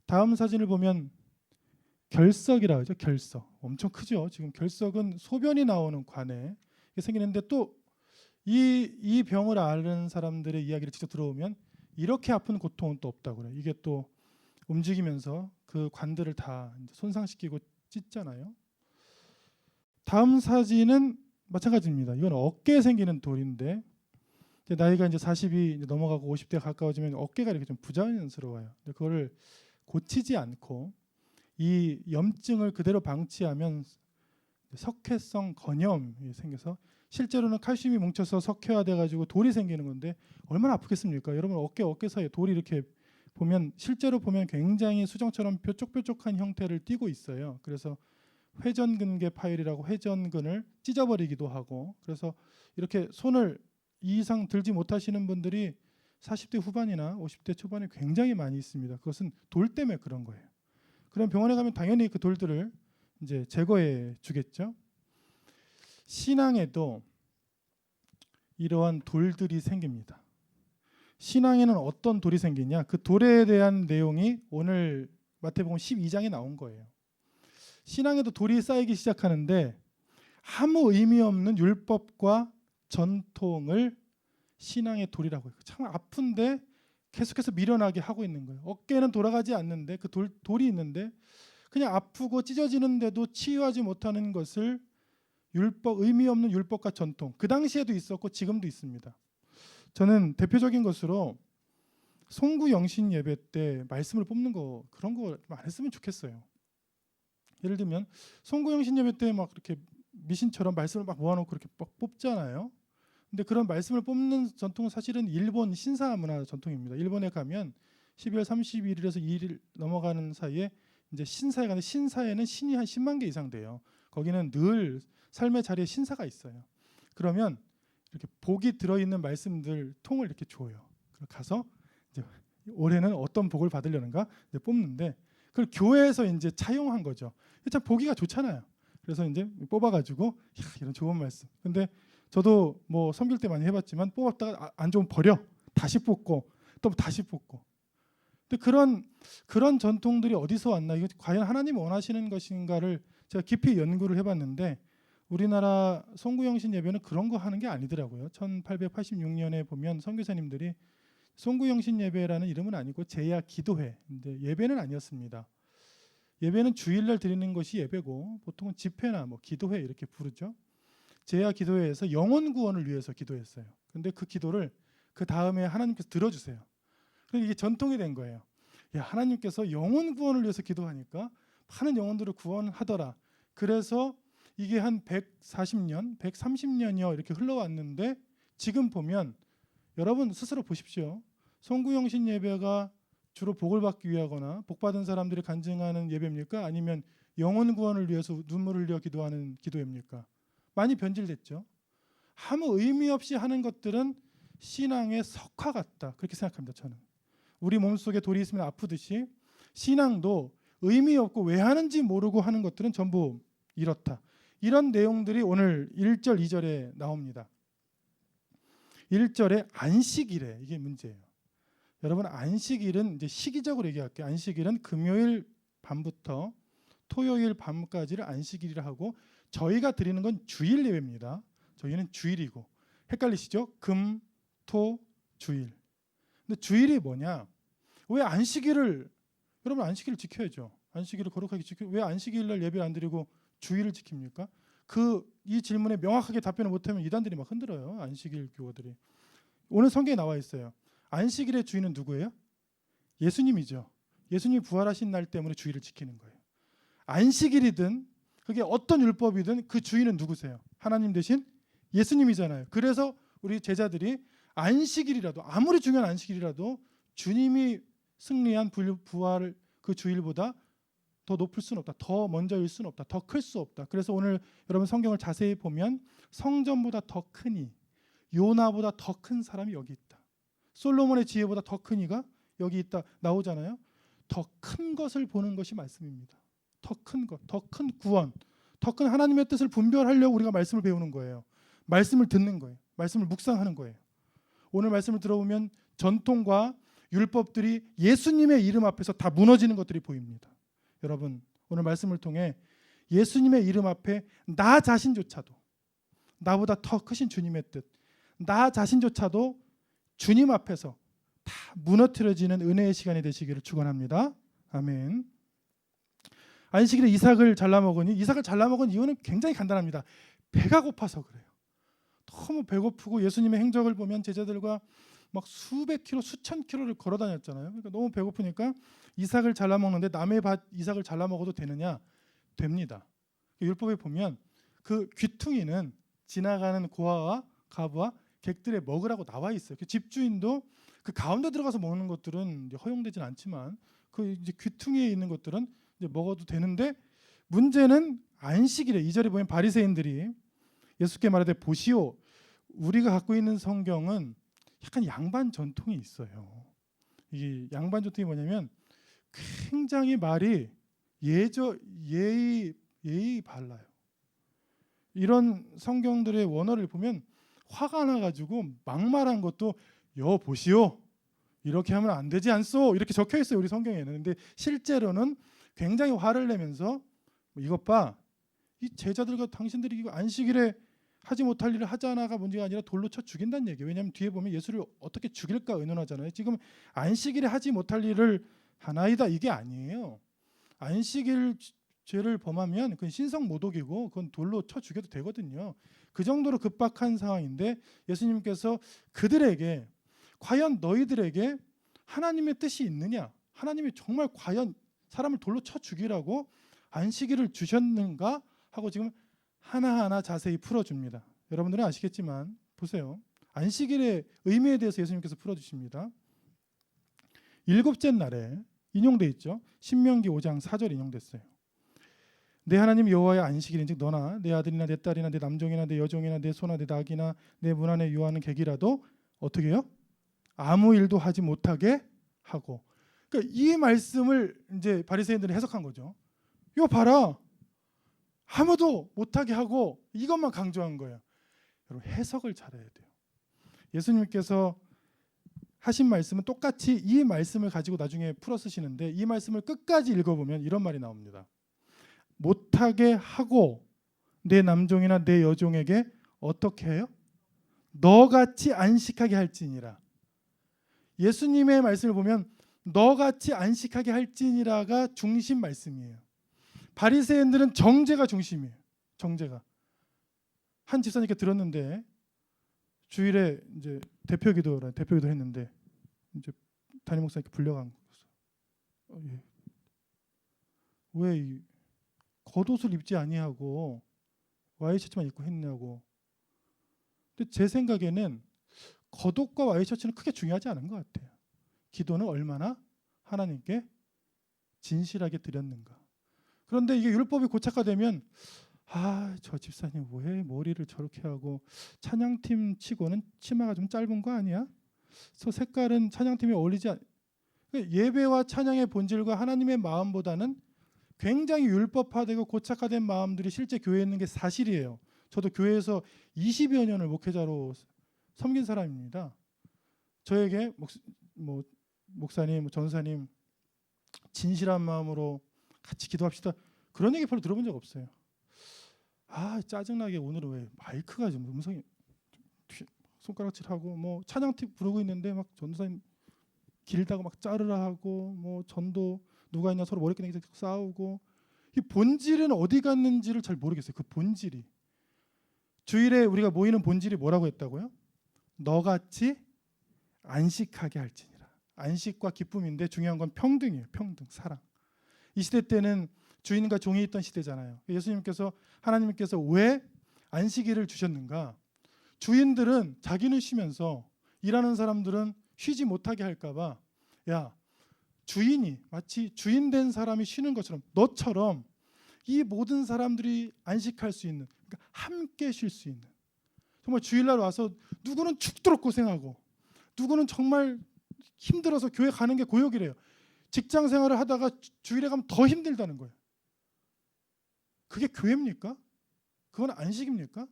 다음 사진을 보면 결석이라 하죠. 결석. 엄청 크죠. 지금 결석은 소변이 나오는 관에 생기는데 또 이 병을 앓는 사람들의 이야기를 직접 들어보면 이렇게 아픈 고통은 또 없다고 그래요. 이게 또 움직이면서 그 관들을 다 손상시키고 찢잖아요. 다음 사진은 마찬가지입니다. 이건 어깨에 생기는 돌인데 나이가 이제 40이 넘어가고 50대 가까워지면 어깨가 이렇게 좀 부자연스러워요. 그거를 고치지 않고 이 염증을 그대로 방치하면 석회성 건염이 생겨서 실제로는 칼슘이 뭉쳐서 석회화돼 가지고 돌이 생기는 건데 얼마나 아프겠습니까? 여러분 어깨 사이에 돌이 이렇게 보면 실제로 보면 굉장히 수정처럼 뾰족뾰족한 형태를 띠고 있어요. 그래서 회전근개 파열이라고 회전근을 찢어버리기도 하고, 그래서 이렇게 손을 이 이상 들지 못하시는 분들이 40대 후반이나 50대 초반에 굉장히 많이 있습니다. 그것은 돌 때문에 그런 거예요. 그럼 병원에 가면 당연히 그 돌들을 이제 제거해 주겠죠. 신앙에도 이러한 돌들이 생깁니다. 신앙에는 어떤 돌이 생기냐? 그 돌에 대한 내용이 오늘 마태복음 12장에 나온 거예요. 신앙에도 돌이 쌓이기 시작하는데 아무 의미 없는 율법과 전통을 신앙의 돌이라고 해요. 참 아픈데 계속해서 밀어나게 하고 있는 거예요. 어깨는 돌아가지 않는데 그 돌이 있는데 그냥 아프고 찢어지는데도 치유하지 못하는 것을 율법, 의미 없는 율법과 전통, 그 당시에도 있었고 지금도 있습니다. 저는 대표적인 것으로 송구영신 예배 때 말씀을 뽑는 거, 그런 거 안 했으면 좋겠어요. 예를 들면 송구영신 예배 때 막 이렇게 미신처럼 말씀을 막 모아놓고 그렇게 막 뽑잖아요. 근데 그런 말씀을 뽑는 전통은 사실은 일본 신사 문화 전통입니다. 일본에 가면 12월 31일에서 2일 넘어가는 사이에 이제 신사에 가는데 신사에는 신이 한 10만 개 이상 돼요. 거기는 늘 삶의 자리에 신사가 있어요. 그러면 이렇게 복이 들어있는 말씀들 통을 이렇게 줘요. 가서 이제 올해는 어떤 복을 받으려는가 이제 뽑는데 그걸 교회에서 이제 차용한 거죠. 참 보기가 좋잖아요. 그래서 이제 뽑아가지고 이런 좋은 말씀. 근데 저도 뭐 섬길 때 많이 해봤지만 뽑았다가 안 좋으면 버려. 다시 뽑고 또 다시 뽑고. 근데 그런 전통들이 어디서 왔나? 이거 과연 하나님 원하시는 것인가를 제가 깊이 연구를 해봤는데 우리나라 송구영신 예배는 그런 거 하는 게 아니더라고요. 1886년에 보면 선교사님들이 송구영신 예배라는 이름은 아니고 제야 기도회. 근데 예배는 아니었습니다. 예배는 주일날 드리는 것이 예배고 보통은 집회나 뭐 기도회 이렇게 부르죠. 제야 기도회에서 영혼 구원을 위해서 기도했어요. 근데 그 기도를 그 다음에 하나님께서 들어주세요. 그래서 이게 전통이 된 거예요. 야, 하나님께서 영혼 구원을 위해서 기도하니까 많은 영혼들을 구원하더라. 그래서 이게 한 140년, 130년이요 이렇게 흘러왔는데 지금 보면 여러분 스스로 보십시오. 송구영신 예배가 주로 복을 받기 위하거나 복 받은 사람들이 간증하는 예배입니까? 아니면 영혼 구원을 위해서 눈물을 흘려 기도하는 기도입니까? 많이 변질됐죠. 아무 의미 없이 하는 것들은 신앙의 석화 같다. 그렇게 생각합니다. 저는. 우리 몸속에 돌이 있으면 아프듯이 신앙도 의미 없고 왜 하는지 모르고 하는 것들은 전부 이렇다. 이런 내용들이 오늘 1절, 2절에 나옵니다. 1절에 안식일에 이게 문제예요. 여러분 안식일은 이제 시기적으로 얘기할게요. 안식일은 금요일 밤부터 토요일 밤까지를 안식일이라 하고 저희가 드리는 건 주일 예배입니다. 저희는 주일이고 헷갈리시죠? 금, 토, 주일. 근데 주일이 뭐냐? 왜 안식일을 여러분 안식일을 지켜야죠. 안식일을 거룩하게 지켜. 왜 안식일날 예배 안 드리고 주일을 지킵니까? 이 질문에 명확하게 답변을 못하면 이단들이 막 흔들어요. 안식일 교우들이. 오늘 성경에 나와 있어요. 안식일의 주인은 누구예요? 예수님이죠. 예수님이 부활하신 날 때문에 주일을 지키는 거예요. 안식일이든 그게 어떤 율법이든 그 주인은 누구세요? 하나님 대신 예수님이잖아요. 그래서 우리 제자들이 안식일이라도 아무리 중요한 안식일이라도 주님이 승리한 부활을 그 주일보다 더 높을 수는 없다. 더 먼저일 수는 없다. 더 클 수 없다. 그래서 오늘 여러분 성경을 자세히 보면 성전보다 더 크니 요나보다 더 큰 사람이 여기 있다. 솔로몬의 지혜보다 더 큰 이가 여기 있다 나오잖아요. 더 큰 것을 보는 것이 말씀입니다. 더 큰 것, 더 큰 구원, 더 큰 하나님의 뜻을 분별하려고 우리가 말씀을 배우는 거예요. 말씀을 듣는 거예요. 말씀을 묵상하는 거예요. 오늘 말씀을 들어보면 전통과 율법들이 예수님의 이름 앞에서 다 무너지는 것들이 보입니다. 여러분 오늘 말씀을 통해 예수님의 이름 앞에 나 자신조차도 나보다 더 크신 주님의 뜻, 나 자신조차도 주님 앞에서 다 무너뜨려지는 은혜의 시간이 되시기를 축원합니다. 아멘. 안식일에 이삭을 잘라 먹으니 이삭을 잘라 먹은 이유는 굉장히 간단합니다. 배가 고파서 그래요. 너무 배고프고 예수님의 행적을 보면 제자들과 막 수백 킬로, 수천 킬로를 걸어 다녔잖아요. 그러니까 너무 배고프니까 이삭을 잘라 먹는데 남의 밭 이삭을 잘라 먹어도 되느냐? 됩니다. 율법에 보면 그 귀퉁이는 지나가는 고아와 가부와 객들의 먹으라고 나와 있어요. 그 집주인도 그 가운데 들어가서 먹는 것들은 이제 허용되진 않지만 그 이제 귀퉁이에 있는 것들은 이제 먹어도 되는데 문제는 안식일에 2절에 보면 바리새인들이 예수께 말하되 보시오 우리가 갖고 있는 성경은 약간 양반 전통이 있어요. 이 양반 전통이 뭐냐면 굉장히 말이 예의 발라요. 이런 성경들의 원어를 보면 화가 나가지고 막말한 것도 여 보시오 이렇게 하면 안 되지 않소 이렇게 적혀 있어요 우리 성경에는. 근데 실제로는 굉장히 화를 내면서 이것 봐 이 제자들과 당신들이 이거 안식일에 하지 못할 일을 하자나가 문제가 아니라 돌로 쳐 죽인다는 얘기예요. 왜냐하면 뒤에 보면 예수를 어떻게 죽일까 의논하잖아요. 지금 안식일에 하지 못할 일을 하나이다 이게 아니에요. 안식일 죄를 범하면 그건 신성모독이고 그건 돌로 쳐 죽여도 되거든요. 그 정도로 급박한 상황인데 예수님께서 그들에게 과연 너희들에게 하나님의 뜻이 있느냐? 하나님이 정말 과연 사람을 돌로 쳐 죽이라고 안식일을 주셨는가? 하고 지금 하나하나 자세히 풀어줍니다. 여러분들은 아시겠지만 보세요. 안식일의 의미에 대해서 예수님께서 풀어주십니다. 7째 날에 인용돼 있죠. 신명기 5장 4절 인용됐어요. 내 하나님 여호와의 안식일인즉 너나 내 아들이나 내 딸이나 내 남종이나 내 여종이나 내 소나 내 낙이나 내 문 안에 유하는 객이라도 어떻게 해요? 아무 일도 하지 못하게 하고. 그러니까 이 말씀을 이제 바리새인들이 해석한 거죠. 이거 봐라. 아무도 못하게 하고 이것만 강조한 거예요. 여러분 해석을 잘해야 돼요. 예수님께서 하신 말씀은 똑같이 이 말씀을 가지고 나중에 풀어 쓰시는데 이 말씀을 끝까지 읽어보면 이런 말이 나옵니다. 못하게 하고 내 남종이나 내 여종에게 어떻게 해요? 너같이 안식하게 할지니라. 예수님의 말씀을 보면 너같이 안식하게 할지니라가 중심 말씀이에요. 바리새인들은 정죄가 중심이에요. 정죄가. 한 집사님께 들었는데 주일에 이제 대표기도 했는데 이제 담임 목사님께 불려간 거였어요. 예. 왜 겉옷을 입지 아니하고 와이셔츠만 입고 했냐고. 근데 제 생각에는 겉옷과 와이셔츠는 크게 중요하지 않은 것 같아요. 기도는 얼마나 하나님께 진실하게 드렸는가. 그런데 이게 율법이 고착화되면 저 집사님 왜 머리를 저렇게 하고 찬양팀 치고는 치마가 좀 짧은 거 아니야? 저 색깔은 찬양팀에 어울리지 예배와 찬양의 본질과 하나님의 마음보다는 굉장히 율법화되고 고착화된 마음들이 실제 교회에 있는 게 사실이에요. 저도 교회에서 20여 년을 목회자로 섬긴 사람입니다. 저에게 목사님, 전사님 진실한 마음으로 같이 기도합시다. 그런 얘기 별로 들어본 적 없어요. 짜증나게 오늘은 왜 마이크가 좀 음성이 손가락질하고 찬양팀 부르고 있는데 막 전사님 길다고 막 자르라 하고 전도 누가 있냐 서로 머리끼리 싸우고 이 본질은 어디 갔는지를 잘 모르겠어요. 그 본질이 주일에 우리가 모이는 본질이 뭐라고 했다고요? 너같이 안식하게 할지니라. 안식과 기쁨인데 중요한 건 평등이에요. 평등, 사랑. 이 시대 때는 주인과 종이 있던 시대잖아요. 예수님께서 하나님께서 왜 안식일을 주셨는가? 주인들은 자기는 쉬면서 일하는 사람들은 쉬지 못하게 할까 봐 주인이 마치 주인 된 사람이 쉬는 것처럼 너처럼 이 모든 사람들이 안식할 수 있는, 그러니까 함께 쉴 수 있는. 정말 주일날 와서 누구는 죽도록 고생하고 누구는 정말 힘들어서 교회 가는 게 고역이래요. 직장 생활을 하다가 주일에 가면 더 힘들다는 거예요. 그게 교회입니까? 그건 안식입니까?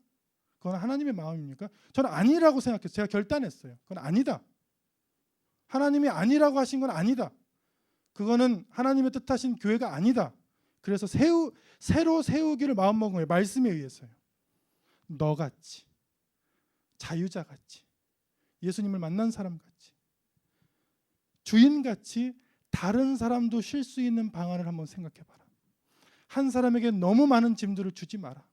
그건 하나님의 마음입니까? 저는 아니라고 생각해서 제가 결단했어요. 그건 아니다. 하나님이 아니라고 하신 건 아니다. 그거는 하나님의 뜻하신 교회가 아니다. 그래서 새로 세우기를 마음먹은 거예요. 말씀에 의해서요. 너같이, 자유자같이, 예수님을 만난 사람같이, 주인같이 다른 사람도 쉴 수 있는 방안을 한번 생각해봐라. 한 사람에게 너무 많은 짐들을 주지 마라.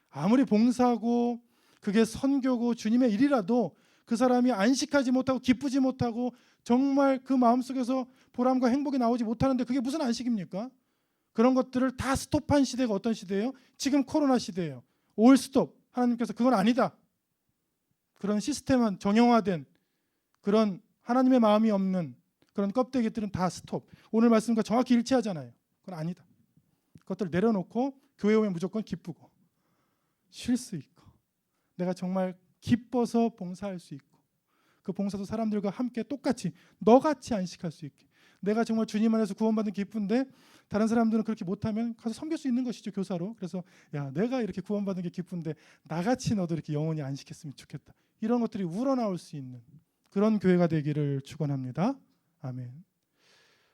아무리 봉사하고 그게 선교고 주님의 일이라도 그 사람이 안식하지 못하고 기쁘지 못하고 정말 그 마음속에서 보람과 행복이 나오지 못하는데 그게 무슨 안식입니까? 그런 것들을 다 스톱한 시대가 어떤 시대예요? 지금 코로나 시대예요. 올 스톱. 하나님께서 그건 아니다. 그런 시스템은 정형화된 그런 하나님의 마음이 없는 그런 껍데기들은 다 스톱. 오늘 말씀과 정확히 일치하잖아요. 그건 아니다. 그것들 내려놓고 교회 오면 무조건 기쁘고 쉴 수 있고 내가 정말 기뻐서 봉사할 수 있고 그 봉사도 사람들과 함께 똑같이 너같이 안식할 수 있게 내가 정말 주님 안에서 구원받은 기쁜데 다른 사람들은 그렇게 못하면 가서 섬길 수 있는 것이죠. 교사로. 그래서 내가 이렇게 구원받은 게 기쁜데 나같이 너도 이렇게 영원히 안식했으면 좋겠다. 이런 것들이 우러나올 수 있는 그런 교회가 되기를 축원합니다. 아멘.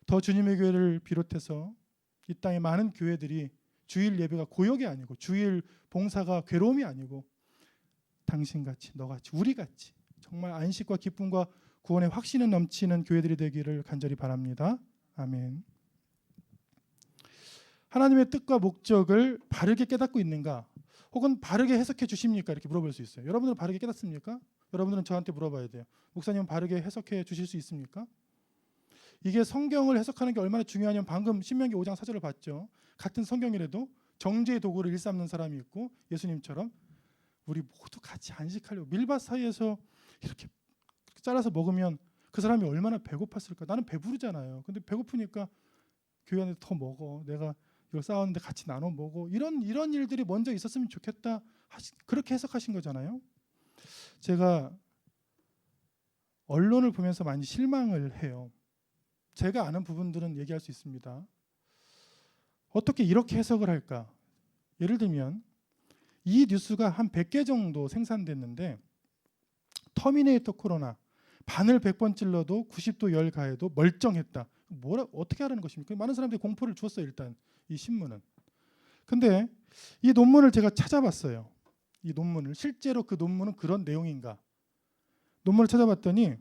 더 주님의 교회를 비롯해서 이 땅의 많은 교회들이 주일 예배가 고역이 아니고 주일 봉사가 괴로움이 아니고 당신같이 너같이 우리같이 정말 안식과 기쁨과 구원의 확신이 넘치는 교회들이 되기를 간절히 바랍니다. 아멘. 하나님의 뜻과 목적을 바르게 깨닫고 있는가? 혹은 바르게 해석해 주십니까? 이렇게 물어볼 수 있어요. 여러분들은 바르게 깨닫습니까? 여러분들은 저한테 물어봐야 돼요. 목사님은 바르게 해석해 주실 수 있습니까? 이게 성경을 해석하는 게 얼마나 중요하냐면 방금 신명기 5장 4절을 봤죠. 같은 성경이라도 정죄의 도구를 일삼는 사람이 있고 예수님처럼 우리 모두 같이 안식하려고 밀밭 사이에서 이렇게 잘라서 먹으면 그 사람이 얼마나 배고팠을까. 나는 배부르잖아요. 근데 배고프니까 교회 안에 더 먹어. 내가 이거 싸웠는데 같이 나눠 먹어. 이런 일들이 먼저 있었으면 좋겠다. 그렇게 해석하신 거잖아요. 제가 언론을 보면서 많이 실망을 해요. 제가 아는 부분들은 얘기할 수 있습니다. 어떻게 이렇게 해석을 할까? 예를 들면 이 뉴스가 한 100개 정도 생산됐는데 터미네이터 코로나 바늘 100번 찔러도 90도 열 가해도 멀쩡했다. 어떻게 하라는 것입니까? 많은 사람들이 공포를 주었어요. 일단 이 신문은. 근데 이 논문을 제가 찾아봤어요. 이 논문을 실제로 그 논문은 그런 내용인가? 논문을 찾아봤더니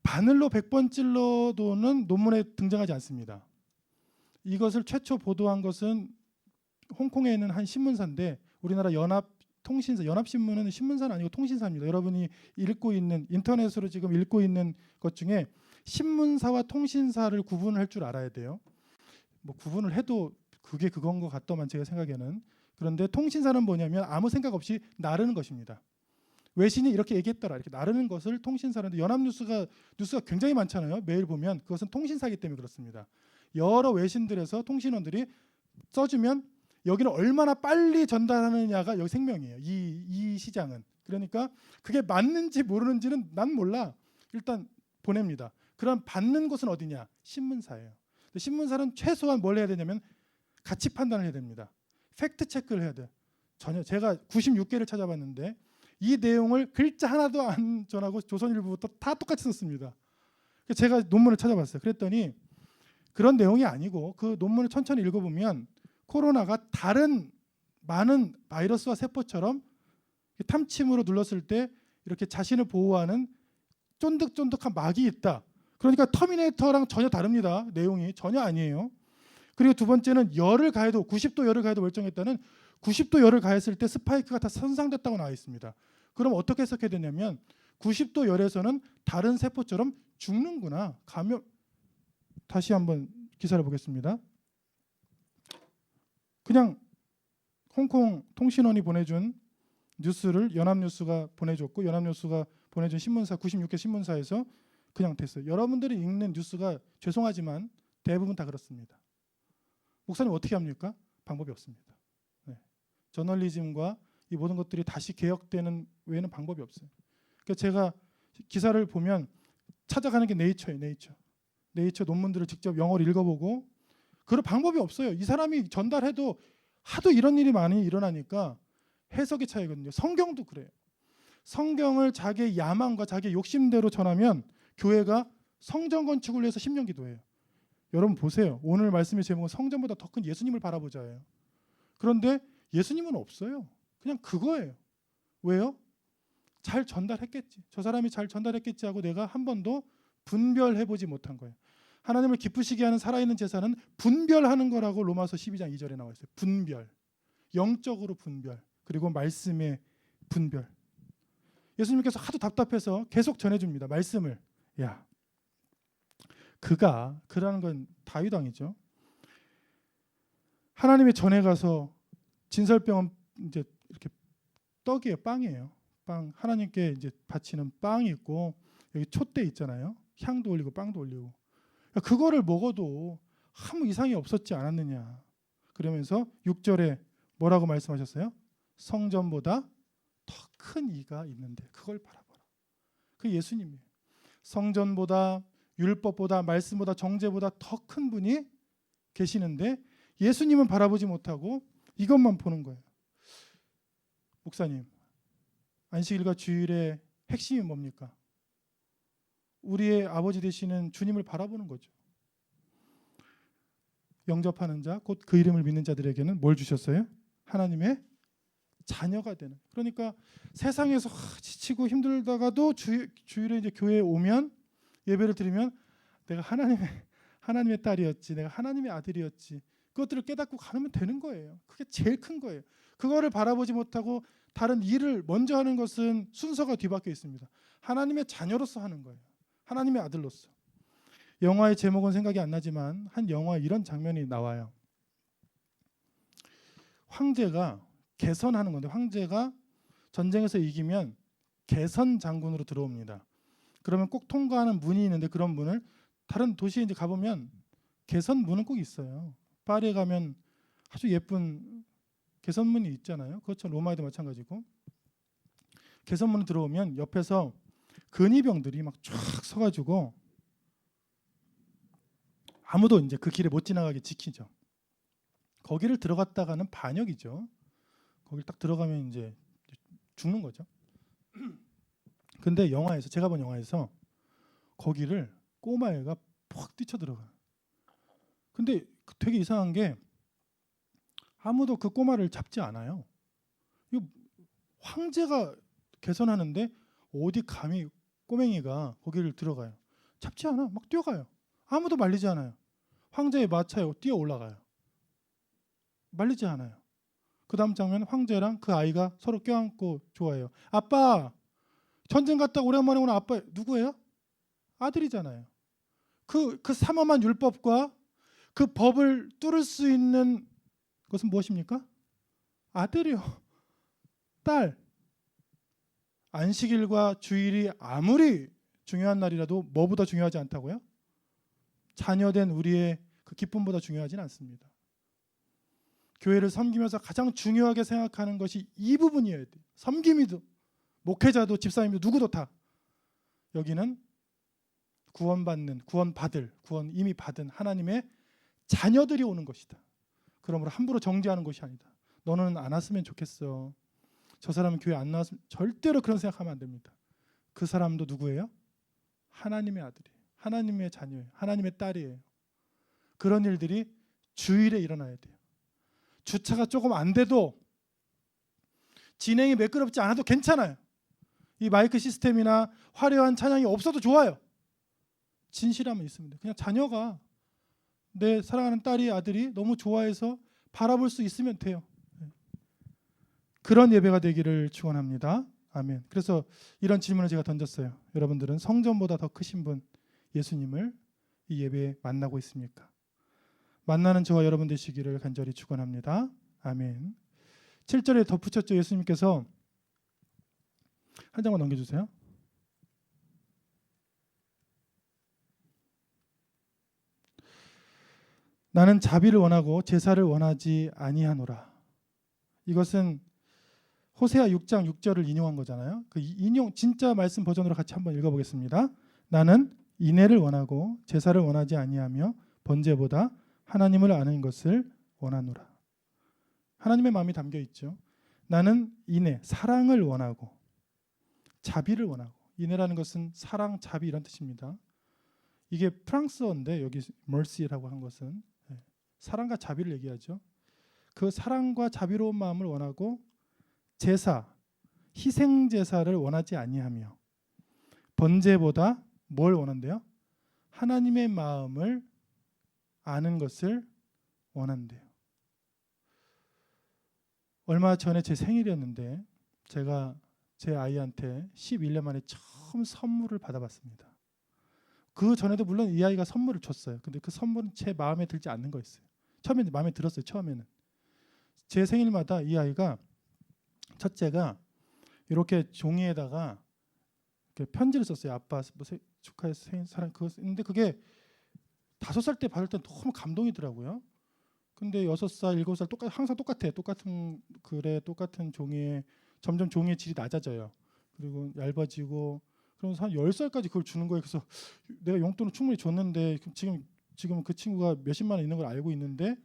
바늘로 100번 찔러도는 논문에 등장하지 않습니다. 이것을 최초 보도한 것은 홍콩에 있는 한 신문사인데 우리나라 연합통신사, 연합신문은 신문사는 아니고 통신사입니다. 여러분이 읽고 있는 인터넷으로 지금 읽고 있는 것 중에 신문사와 통신사를 구분할 줄 알아야 돼요. 뭐 구분을 해도 그게 그건 것 같더만 제가 생각에는. 그런데 통신사는 뭐냐면 아무 생각 없이 나르는 것입니다. 외신이 이렇게 얘기했더라 이렇게 나르는 것을 통신사라는데 연합뉴스가 굉장히 많잖아요. 매일 보면 그것은 통신사이기 때문에 그렇습니다. 여러 외신들에서 통신원들이 써주면 여기는 얼마나 빨리 전달하느냐가 여기 생명이에요. 이 시장은. 그러니까 그게 맞는지 모르는지는 난 몰라. 일단 보냅니다. 그럼 받는 곳은 어디냐? 신문사예요. 신문사는 최소한 뭘 해야 되냐면 가치 판단을 해야 됩니다. 팩트 체크를 해야 돼요. 전혀 제가 96개를 찾아봤는데 이 내용을 글자 하나도 안 전하고 조선일보부터 다 똑같이 썼습니다. 제가 논문을 찾아봤어요. 그랬더니 그런 내용이 아니고 그 논문을 천천히 읽어보면 코로나가 다른 많은 바이러스와 세포처럼 탐침으로 눌렀을 때 이렇게 자신을 보호하는 쫀득쫀득한 막이 있다. 그러니까 터미네이터랑 전혀 다릅니다. 내용이 전혀 아니에요. 그리고 두 번째는 열을 가해도 90도 열을 가해도 멀쩡했다는 90도 열을 가했을 때 스파이크가 다 손상됐다고 나와 있습니다. 그럼 어떻게 해석해야 되냐면 90도 열에서는 다른 세포처럼 죽는구나. 감염. 다시 한번 기사를 보겠습니다. 그냥 홍콩 통신원이 보내준 뉴스를 연합뉴스가 보내줬고 연합뉴스가 보내준 신문사 96개 신문사에서 그냥 됐어요. 여러분들이 읽는 뉴스가 죄송하지만 대부분 다 그렇습니다. 목사님 어떻게 합니까? 방법이 없습니다. 네. 저널리즘과 이 모든 것들이 다시 개혁되는 외에는 방법이 없어요. 그러니까 제가 기사를 보면 찾아가는 게 네이처예요. 네이처 논문들을 직접 영어로 읽어보고 그런 방법이 없어요. 이 사람이 전달해도 하도 이런 일이 많이 일어나니까 해석의 차이거든요. 성경도 그래요. 성경을 자기의 야망과 자기의 욕심대로 전하면 교회가 성전 건축을 위해서 10년 기도해요. 여러분 보세요. 오늘 말씀의 제목은 성전보다 더 큰 예수님을 바라보자예요. 그런데 예수님은 없어요. 그냥 그거예요. 왜요? 잘 전달했겠지. 저 사람이 잘 전달했겠지 하고 내가 한 번도 분별해보지 못한 거예요. 하나님을 기쁘시게 하는 살아있는 제사는 분별하는 거라고 로마서 12장 2절에 나와 있어요. 분별. 영적으로 분별. 그리고 말씀의 분별. 예수님께서 하도 답답해서 계속 전해줍니다. 말씀을. 야, 그라는 건 다윗 왕이죠. 하나님의 전에 가서 진설병은 이제 이렇게 떡이에요, 빵이에요. 빵 하나님께 이제 바치는 빵이 있고 여기 촛대 있잖아요. 향도 올리고 빵도 올리고. 그거를 먹어도 아무 이상이 없었지 않았느냐. 그러면서 6절에 뭐라고 말씀하셨어요? 성전보다 더 큰 이가 있는데 그걸 바라보라. 그 예수님이에요. 성전보다 율법보다 말씀보다 정죄보다 더 큰 분이 계시는데 예수님은 바라보지 못하고 이것만 보는 거예요. 목사님, 안식일과 주일의 핵심이 뭡니까? 우리의 아버지 되시는 주님을 바라보는 거죠. 영접하는 자, 곧 그 이름을 믿는 자들에게는 뭘 주셨어요? 하나님의 자녀가 되는. 그러니까 세상에서 지치고 힘들다가도 주일에 이제 교회에 오면 예배를 드리면 내가 하나님의 딸이었지, 내가 하나님의 아들이었지. 그것들을 깨닫고 가면 되는 거예요. 그게 제일 큰 거예요. 그거를 바라보지 못하고 다른 일을 먼저 하는 것은 순서가 뒤바뀌어 있습니다. 하나님의 자녀로서 하는 거예요. 하나님의 아들로서. 영화의 제목은 생각이 안 나지만 한 영화에 이런 장면이 나와요. 황제가 개선하는 건데 황제가 전쟁에서 이기면 개선 장군으로 들어옵니다. 그러면 꼭 통과하는 문이 있는데 그런 문을 다른 도시에 이제 가보면 개선 문은 꼭 있어요. 파리에 가면 아주 예쁜 개선문이 있잖아요. 그렇죠. 로마에도 마찬가지고. 개선문 들어오면 옆에서 근위병들이 막 쫙 서가지고 아무도 이제 그 길에 못 지나가게 지키죠. 거기를 들어갔다가는 반역이죠. 거길 딱 들어가면 이제 죽는 거죠. 근데 영화에서 제가 본 영화에서 거기를 꼬마애가 퍽 뛰쳐 들어가. 근데 되게 이상한 게 아무도 그 꼬마를 잡지 않아요. 이거 황제가 개선하는데 어디 감히 꼬맹이가 거기를 들어가요. 잡지 않아. 막 뛰어가요. 아무도 말리지 않아요. 황제의 마차에 뛰어 올라가요. 말리지 않아요. 그 다음 장면 황제랑 그 아이가 서로 껴안고 좋아해요. 아빠 전쟁 갔다 오랜만에 오는 아빠 누구예요? 아들이잖아요. 그 삼엄한 율법과 그 법을 뚫을 수 있는 것은 무엇입니까? 아들이요. 딸. 안식일과 주일이 아무리 중요한 날이라도 뭐보다 중요하지 않다고요? 자녀된 우리의 그 기쁨보다 중요하진 않습니다. 교회를 섬기면서 가장 중요하게 생각하는 것이 이 부분이어야 돼요. 섬김이도 목회자도 집사님도 누구도 다 여기는 구원 이미 받은 하나님의 자녀들이 오는 것이다. 그러므로 함부로 정죄하는 것이 아니다. 너는 안 왔으면 좋겠어. 저 사람은 교회 안 나왔으면 절대로 그런 생각하면 안 됩니다. 그 사람도 누구예요? 하나님의 아들이에요. 하나님의 자녀예요. 하나님의 딸이에요. 그런 일들이 주일에 일어나야 돼요. 주차가 조금 안 돼도 진행이 매끄럽지 않아도 괜찮아요. 이 마이크 시스템이나 화려한 찬양이 없어도 좋아요. 진실함은 있습니다. 그냥 자녀가 내 사랑하는 딸이 아들이 너무 좋아해서 바라볼 수 있으면 돼요. 그런 예배가 되기를 축원합니다. 아멘. 그래서 이런 질문을 제가 던졌어요. 여러분들은 성전보다 더 크신 분 예수님을 이 예배에 만나고 있습니까? 만나는 저와 여러분 되시기를 간절히 축원합니다. 아멘. 7절에 덧붙였죠. 예수님께서 한 장만 넘겨주세요. 나는 자비를 원하고 제사를 원하지 아니하노라. 이것은 호세아 6장 6절을 인용한 거잖아요. 그 인용 진짜 말씀 버전으로 같이 한번 읽어보겠습니다. 나는 인애를 원하고 제사를 원하지 아니하며 번제보다 하나님을 아는 것을 원하노라. 하나님의 마음이 담겨 있죠. 나는 인애, 사랑을 원하고 자비를 원하고. 인애라는 것은 사랑, 자비 이런 뜻입니다. 이게 프랑스어인데 여기 mercy라고 한 것은 사랑과 자비를 얘기하죠. 그 사랑과 자비로운 마음을 원하고 제사, 희생 제사를 원하지 아니하며 번제보다 뭘 원한대요? 하나님의 마음을 아는 것을 원한대요. 얼마 전에 제 생일이었는데 제가 제 아이한테 11년 만에 처음 선물을 받아봤습니다. 그 전에도 물론 이 아이가 선물을 줬어요. 근데 그 선물은 제 마음에 들지 않는 거였어요. 처음에는 마음에 들었어요. 처음에는 제 생일마다 이 아이가 첫째가 이렇게 종이에다가 이렇게 편지를 썼어요. 아빠 뭐 축하해 생일 사랑 그거 했는데 그게 5살 때 받을 때 너무 감동이더라고요. 근데 6살, 7살 항상 똑같아. 똑같은 글에 똑같은 종이에 점점 종이의 질이 낮아져요. 그리고 얇아지고 그러면서 한 10살까지 그걸 주는 거예요. 그래서 내가 용돈을 충분히 줬는데 지금 그 친구가 몇십만 원 있는 걸 알고 있는데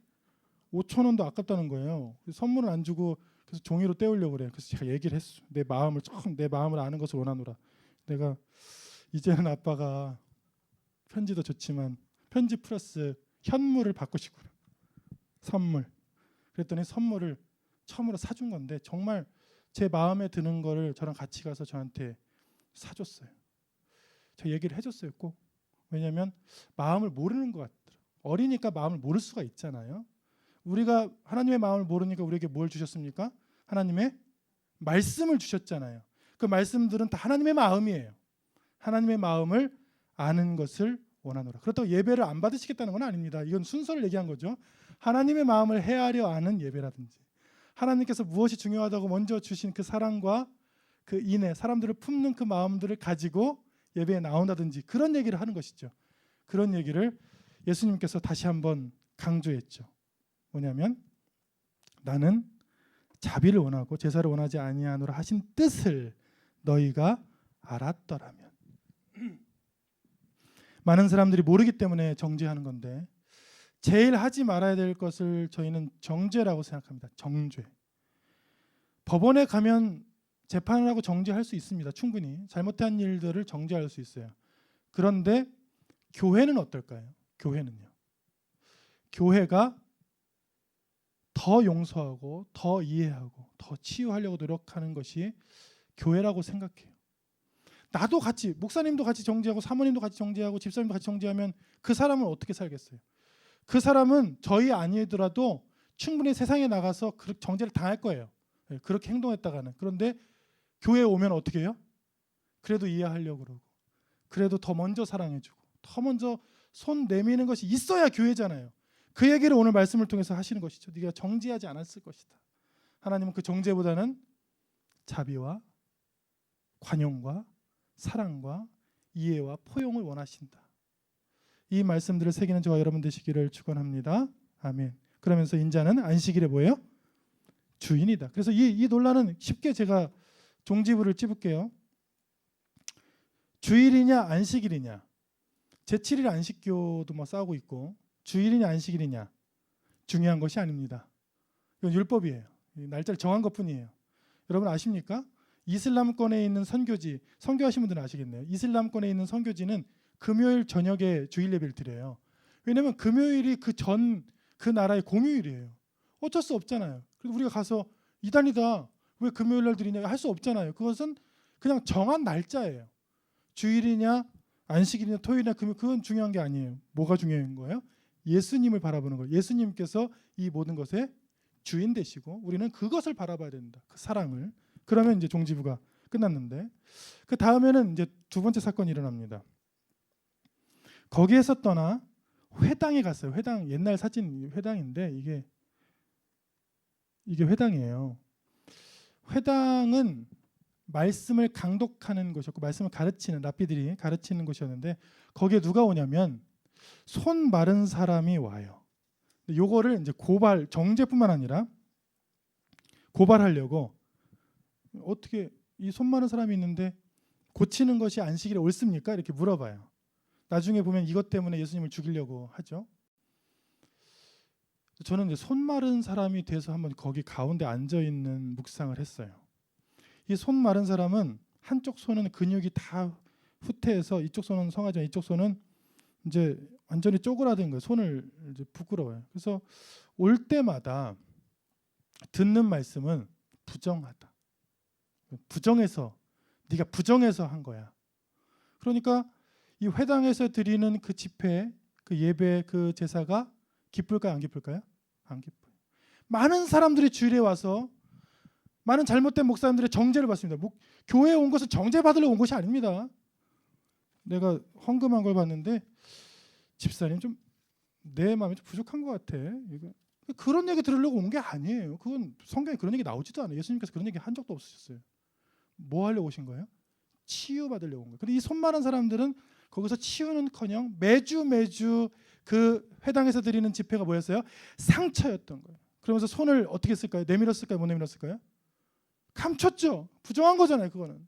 5천 원도 아깝다는 거예요. 선물을 안 주고 그래서 종이로 때우려고 그래요. 그래서 제가 얘기를 했어. 내 마음을 아는 것을 원하노라. 내가 이제는 아빠가 편지도 좋지만 편지 플러스 현물을 받고 싶구나. 선물. 그랬더니 선물을 처음으로 사준 건데 정말 제 마음에 드는 거를 저랑 같이 가서 저한테 사줬어요. 저 얘기를 해줬어요. 꼭. 왜냐하면 마음을 모르는 것 같더라고요. 어리니까 마음을 모를 수가 있잖아요. 우리가 하나님의 마음을 모르니까 우리에게 뭘 주셨습니까? 하나님의 말씀을 주셨잖아요. 그 말씀들은 다 하나님의 마음이에요. 하나님의 마음을 아는 것을 원하노라. 그렇다고 예배를 안 받으시겠다는 건 아닙니다. 이건 순서를 얘기한 거죠. 하나님의 마음을 헤아려 아는 예배라든지 하나님께서 무엇이 중요하다고 먼저 주신 그 사랑과 그 인애, 사람들을 품는 그 마음들을 가지고 예배에 나온다든지 그런 얘기를 하는 것이죠. 그런 얘기를 예수님께서 다시 한번 강조했죠. 뭐냐면 나는 자비를 원하고 제사를 원하지 아니하노라 하신 뜻을 너희가 알았더라면. 많은 사람들이 모르기 때문에 정죄하는 건데 제일 하지 말아야 될 것을 저희는 정죄라고 생각합니다. 정죄. 법원에 가면 재판을 하고 정죄할 수 있습니다. 충분히 잘못한 일들을 정죄할 수 있어요. 그런데 교회는 어떨까요? 교회는요. 교회가 더 용서하고 더 이해하고 더 치유하려고 노력하는 것이 교회라고 생각해요. 나도 같이, 목사님도 같이 정죄하고 사모님도 같이 정죄하고 집사님도 같이 정죄하면 그 사람은 어떻게 살겠어요? 그 사람은 저희 아니더라도 충분히 세상에 나가서 그 정죄를 당할 거예요. 그렇게 행동했다가는. 그런데 교회에 오면 어떻게 해요? 그래도 이해하려고 그러고, 그래도 더 먼저 사랑해주고, 더 먼저 손 내미는 것이 있어야 교회잖아요. 그 얘기를 오늘 말씀을 통해서 하시는 것이죠. 네가 정죄하지 않았을 것이다. 하나님은 그 정죄보다는 자비와 관용과 사랑과 이해와 포용을 원하신다. 이 말씀들을 새기는 저와 여러분 되시기를 축원합니다. 아멘. 그러면서 인자는 안식일에 뭐예요? 주인이다. 그래서 이 논란은 쉽게 제가 종지부를 찝을게요. 주일이냐 안식일이냐. 제7일 안식교도 뭐 싸우고 있고, 주일이냐 안식일이냐 중요한 것이 아닙니다. 이건 율법이에요. 날짜를 정한 것뿐이에요. 여러분 아십니까? 이슬람권에 있는 선교지, 선교하신 분들은 아시겠네요. 이슬람권에 있는 선교지는 금요일 저녁에 주일 예배를 드려요. 왜냐하면 금요일이 그 나라의 공휴일이에요. 어쩔 수 없잖아요. 그래서 우리가 가서 이단이다, 왜 금요일 날 드리냐 할 수 없잖아요. 그것은 그냥 정한 날짜예요. 주일이냐 안식일이냐 토요일이냐 금요일, 그건 중요한 게 아니에요. 뭐가 중요한 거예요? 예수님을 바라보는 거예요. 예수님께서 이 모든 것의 주인 되시고 우리는 그것을 바라봐야 된다. 그 사랑을. 그러면 이제 종지부가 끝났는데, 그 다음에는 이제 두 번째 사건이 일어납니다. 거기에서 떠나 회당에 갔어요. 회당, 옛날 사진 회당인데 이게 회당이에요. 회당은 말씀을 강독하는 곳이었고 말씀을 가르치는 랍비들이 가르치는 곳이었는데, 거기에 누가 오냐면 손 마른 사람이 와요. 요거를 이제 정죄뿐만 아니라 고발하려고, 어떻게 이 손 마른 사람이 있는데 고치는 것이 안식일에 옳습니까? 이렇게 물어봐요. 나중에 보면 이것 때문에 예수님을 죽이려고 하죠. 저는 이제 손 마른 사람이 돼서 한번 거기 가운데 앉아 있는 묵상을 했어요. 이 손 마른 사람은 한쪽 손은 근육이 다 후퇴해서 이쪽 손은 성하지만 이쪽 손은 이제 완전히 쪼그라든 거예요. 손을 이제 부끄러워요. 그래서 올 때마다 듣는 말씀은 부정하다. 부정해서, 네가 부정해서 한 거야. 그러니까 이 회당에서 드리는 그 집회, 그 예배, 그 제사가 기쁠까요? 안 기쁠까요? 안 기뻐요. 많은 사람들이 주일에 와서 많은 잘못된 목사님들의 정죄를 받습니다. 교회에 온 것은 정죄 받으러 온 것이 아닙니다. 내가 헌금한 걸 봤는데 집사님 좀 내 마음이 좀 부족한 것 같아. 그런 얘기 들으려고 온 게 아니에요. 그건 성경에 그런 얘기 나오지도 않아요. 예수님께서 그런 얘기 한 적도 없으셨어요. 뭐 하려고 오신 거예요? 치유 받으려고 온 거예요. 그리고 이 손 마른 사람들은 거기서 치유는커녕 매주 그 회당에서 드리는 집회가 뭐였어요? 상처였던 거예요. 그러면서 손을 어떻게 했을까요? 내밀었을까요? 못 내밀었을까요? 감췄죠. 부정한 거잖아요. 그거는.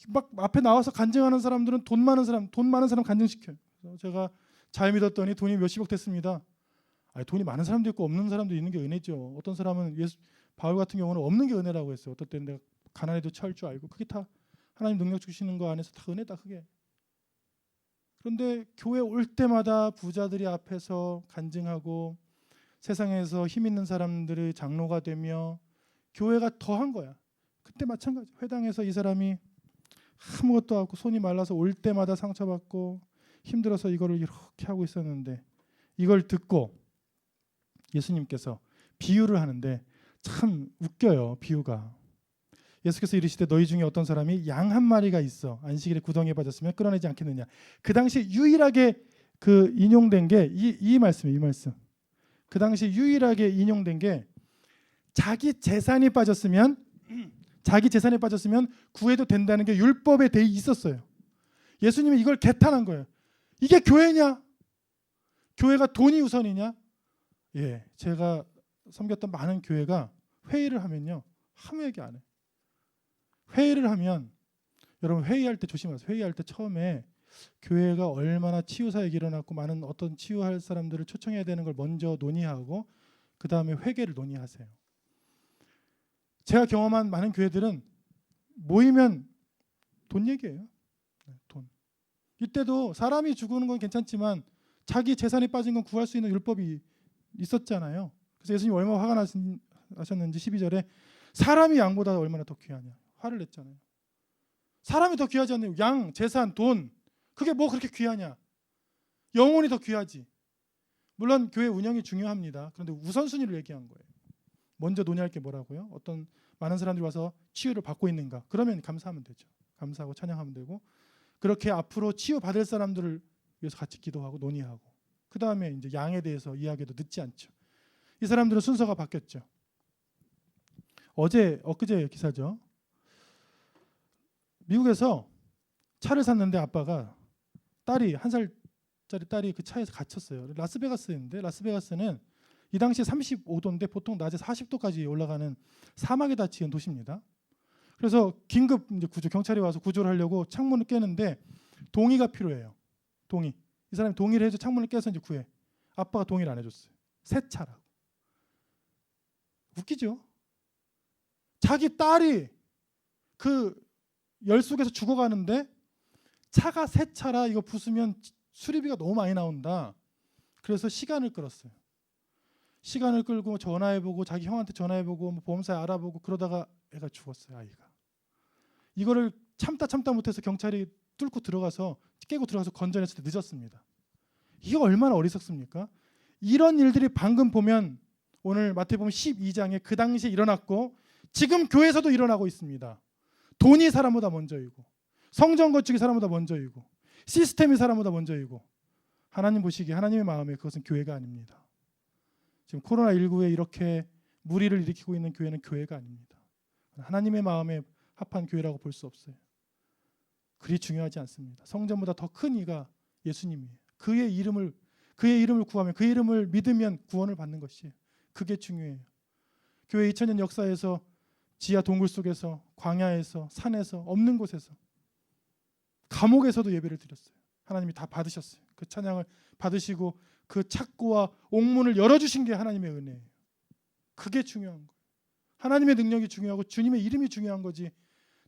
막 앞에 나와서 간증하는 사람들은 돈 많은 사람 간증시켜요. 그래서 제가 잘 믿었더니 돈이 몇십억 됐습니다. 아니, 돈이 많은 사람도 있고 없는 사람도 있는 게 은혜죠. 어떤 사람은 바울 같은 경우는 없는 게 은혜라고 했어요. 어떨 때는 내가 가난해도 처할 줄 알고. 그게 다 하나님 능력 주시는 거 안에서 다 은혜다, 그게. 그런데 교회 올 때마다 부자들이 앞에서 간증하고 세상에서 힘 있는 사람들의 장로가 되며 교회가 더한 거야. 그때 마찬가지. 회당에서 이 사람이 아무것도 없고 손이 말라서 올 때마다 상처받고 힘들어서 이거를 이렇게 하고 있었는데, 이걸 듣고 예수님께서 비유를 하는데 참 웃겨요. 비유가. 예수께서 이르시되 너희 중에 어떤 사람이 양 한 마리가 있어 안식일에 구덩이에 빠졌으면 끌어내지 않겠느냐. 그 당시 유일하게 그 인용된 게 이 말씀이에요. 이 말씀. 그 당시 유일하게 인용된 게 자기 재산이 빠졌으면 구해도 된다는 게 율법에 돼 있었어요. 예수님이 이걸 개탄한 거예요. 이게 교회냐? 교회가 돈이 우선이냐? 예, 제가 섬겼던 많은 교회가 회의를 하면요, 아무 얘기 안 해. 회의를 하면, 여러분 회의할 때 조심하세요. 회의할 때 처음에 교회가 얼마나 치유 사역이 일어났고 많은 어떤 치유할 사람들을 초청해야 되는 걸 먼저 논의하고 그 다음에 회계를 논의하세요. 제가 경험한 많은 교회들은 모이면 돈 얘기예요. 돈. 이때도 사람이 죽는 건 괜찮지만 자기 재산이 빠진 건 구할 수 있는 율법이 있었잖아요. 그래서 예수님 얼마나 화가 나셨는지 12절에 사람이 양보다 얼마나 더 귀하냐 화를 냈잖아요. 사람이 더 귀하지 않나요? 양, 재산, 돈, 그게 뭐 그렇게 귀하냐? 영혼이 더 귀하지. 물론 교회 운영이 중요합니다. 그런데 우선순위를 얘기한 거예요. 먼저 논의할 게 뭐라고요? 어떤 많은 사람들이 와서 치유를 받고 있는가? 그러면 감사하면 되죠. 감사하고 찬양하면 되고, 그렇게 앞으로 치유 받을 사람들을 위해서 같이 기도하고 논의하고, 그 다음에 이제 양에 대해서 이야기도 늦지 않죠. 이 사람들은 순서가 바뀌었죠. 엊그제 기사죠. 미국에서 차를 샀는데 아빠가 딸이 1살짜리 딸이 그 차에서 갇혔어요. 라스베가스인데, 라스베가스는 이 당시에 35도인데 보통 낮에 40도까지 올라가는 사막에 다 지은 도시입니다. 그래서 긴급 이제 경찰이 와서 구조를 하려고 창문을 깨는데 동의가 필요해요. 동의. 이 사람이 동의를 해서 창문을 깨서 이제 구해. 아빠가 동의를 안 해줬어요. 새 차라고. 웃기죠? 자기 딸이 그 열 속에서 죽어가는데 차가 새 차라 이거 부수면 수리비가 너무 많이 나온다. 그래서 시간을 끌었어요. 시간을 끌고 전화해보고 자기 형한테 전화해보고 뭐 보험사에 알아보고 그러다가 애가 죽었어요. 아이가. 이거를 참다 못해서 경찰이 뚫고 들어가서 깨고 들어가서 건져냈을 때 늦었습니다. 이게 얼마나 어리석습니까? 이런 일들이 방금 보면 오늘 마태복음 12장에 그 당시에 일어났고 지금 교회에서도 일어나고 있습니다. 돈이 사람보다 먼저이고, 성전 건축이 사람보다 먼저이고, 시스템이 사람보다 먼저이고, 하나님 보시기에 하나님의 마음에 그것은 교회가 아닙니다. 지금 코로나19에 이렇게 무리를 일으키고 있는 교회는 교회가 아닙니다. 하나님의 마음에 합한 교회라고 볼 수 없어요. 그리 중요하지 않습니다. 성전보다 더 큰 이가 예수님이에요. 그의 이름을 구하면, 그의 이름을 믿으면 구원을 받는 것이에요. 그게 중요해요. 교회 2000년 역사에서 지하 동굴 속에서, 광야에서, 산에서, 없는 곳에서, 감옥에서도 예배를 드렸어요. 하나님이 다 받으셨어요. 그 찬양을 받으시고 그 창고와 옥문을 열어주신 게 하나님의 은혜예요. 그게 중요한 거예요. 하나님의 능력이 중요하고 주님의 이름이 중요한 거지,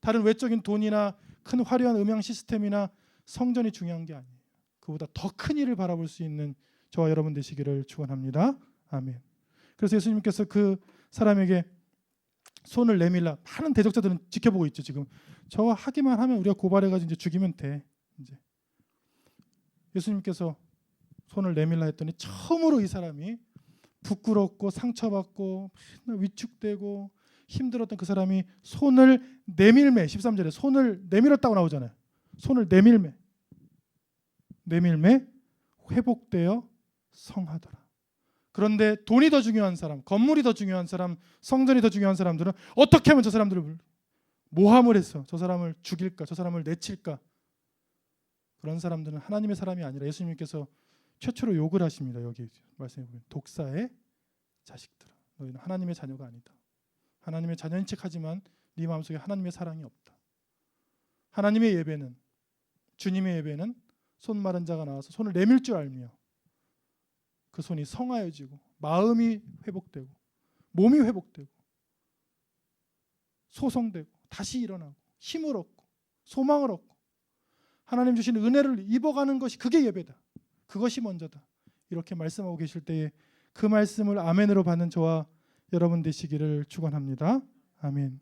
다른 외적인 돈이나 큰 화려한 음향 시스템이나 성전이 중요한 게 아니에요. 그보다 더 큰 일을 바라볼 수 있는 저와 여러분 되시기를 축원합니다. 아멘. 그래서 예수님께서 그 사람에게 손을 내밀라. 많은 대적자들은 지켜보고 있죠. 지금 저거 하기만 하면 우리가 고발해가지고 이제 죽이면 돼. 이제 예수님께서 손을 내밀라 했더니 처음으로 이 사람이 부끄럽고 상처받고 위축되고 힘들었던 그 사람이 손을 내밀매, 13절에 손을 내밀었다고 나오잖아요. 손을 내밀매 회복되어 성하더라. 그런데 돈이 더 중요한 사람, 건물이 더 중요한 사람, 성전이 더 중요한 사람들은 어떻게 하면 저 사람들을 모함을 해서 저 사람을 죽일까, 저 사람을 내칠까, 그런 사람들은 하나님의 사람이 아니라 예수님께서 최초로 욕을 하십니다. 여기 말씀해 보면 독사의 자식들아, 너희는 하나님의 자녀가 아니다. 하나님의 자녀인 척하지만 네 마음속에 하나님의 사랑이 없다. 하나님의 예배는, 주님의 예배는 손 마른 자가 나와서 손을 내밀 줄 알며 그 손이 성하여지고 마음이 회복되고 몸이 회복되고 소성되고 다시 일어나고 힘을 얻고 소망을 얻고 하나님 주신 은혜를 입어가는 것이, 그게 예배다. 그것이 먼저다. 이렇게 말씀하고 계실 때에 그 말씀을 아멘으로 받는 저와 여러분 되시기를 축원합니다. 아멘.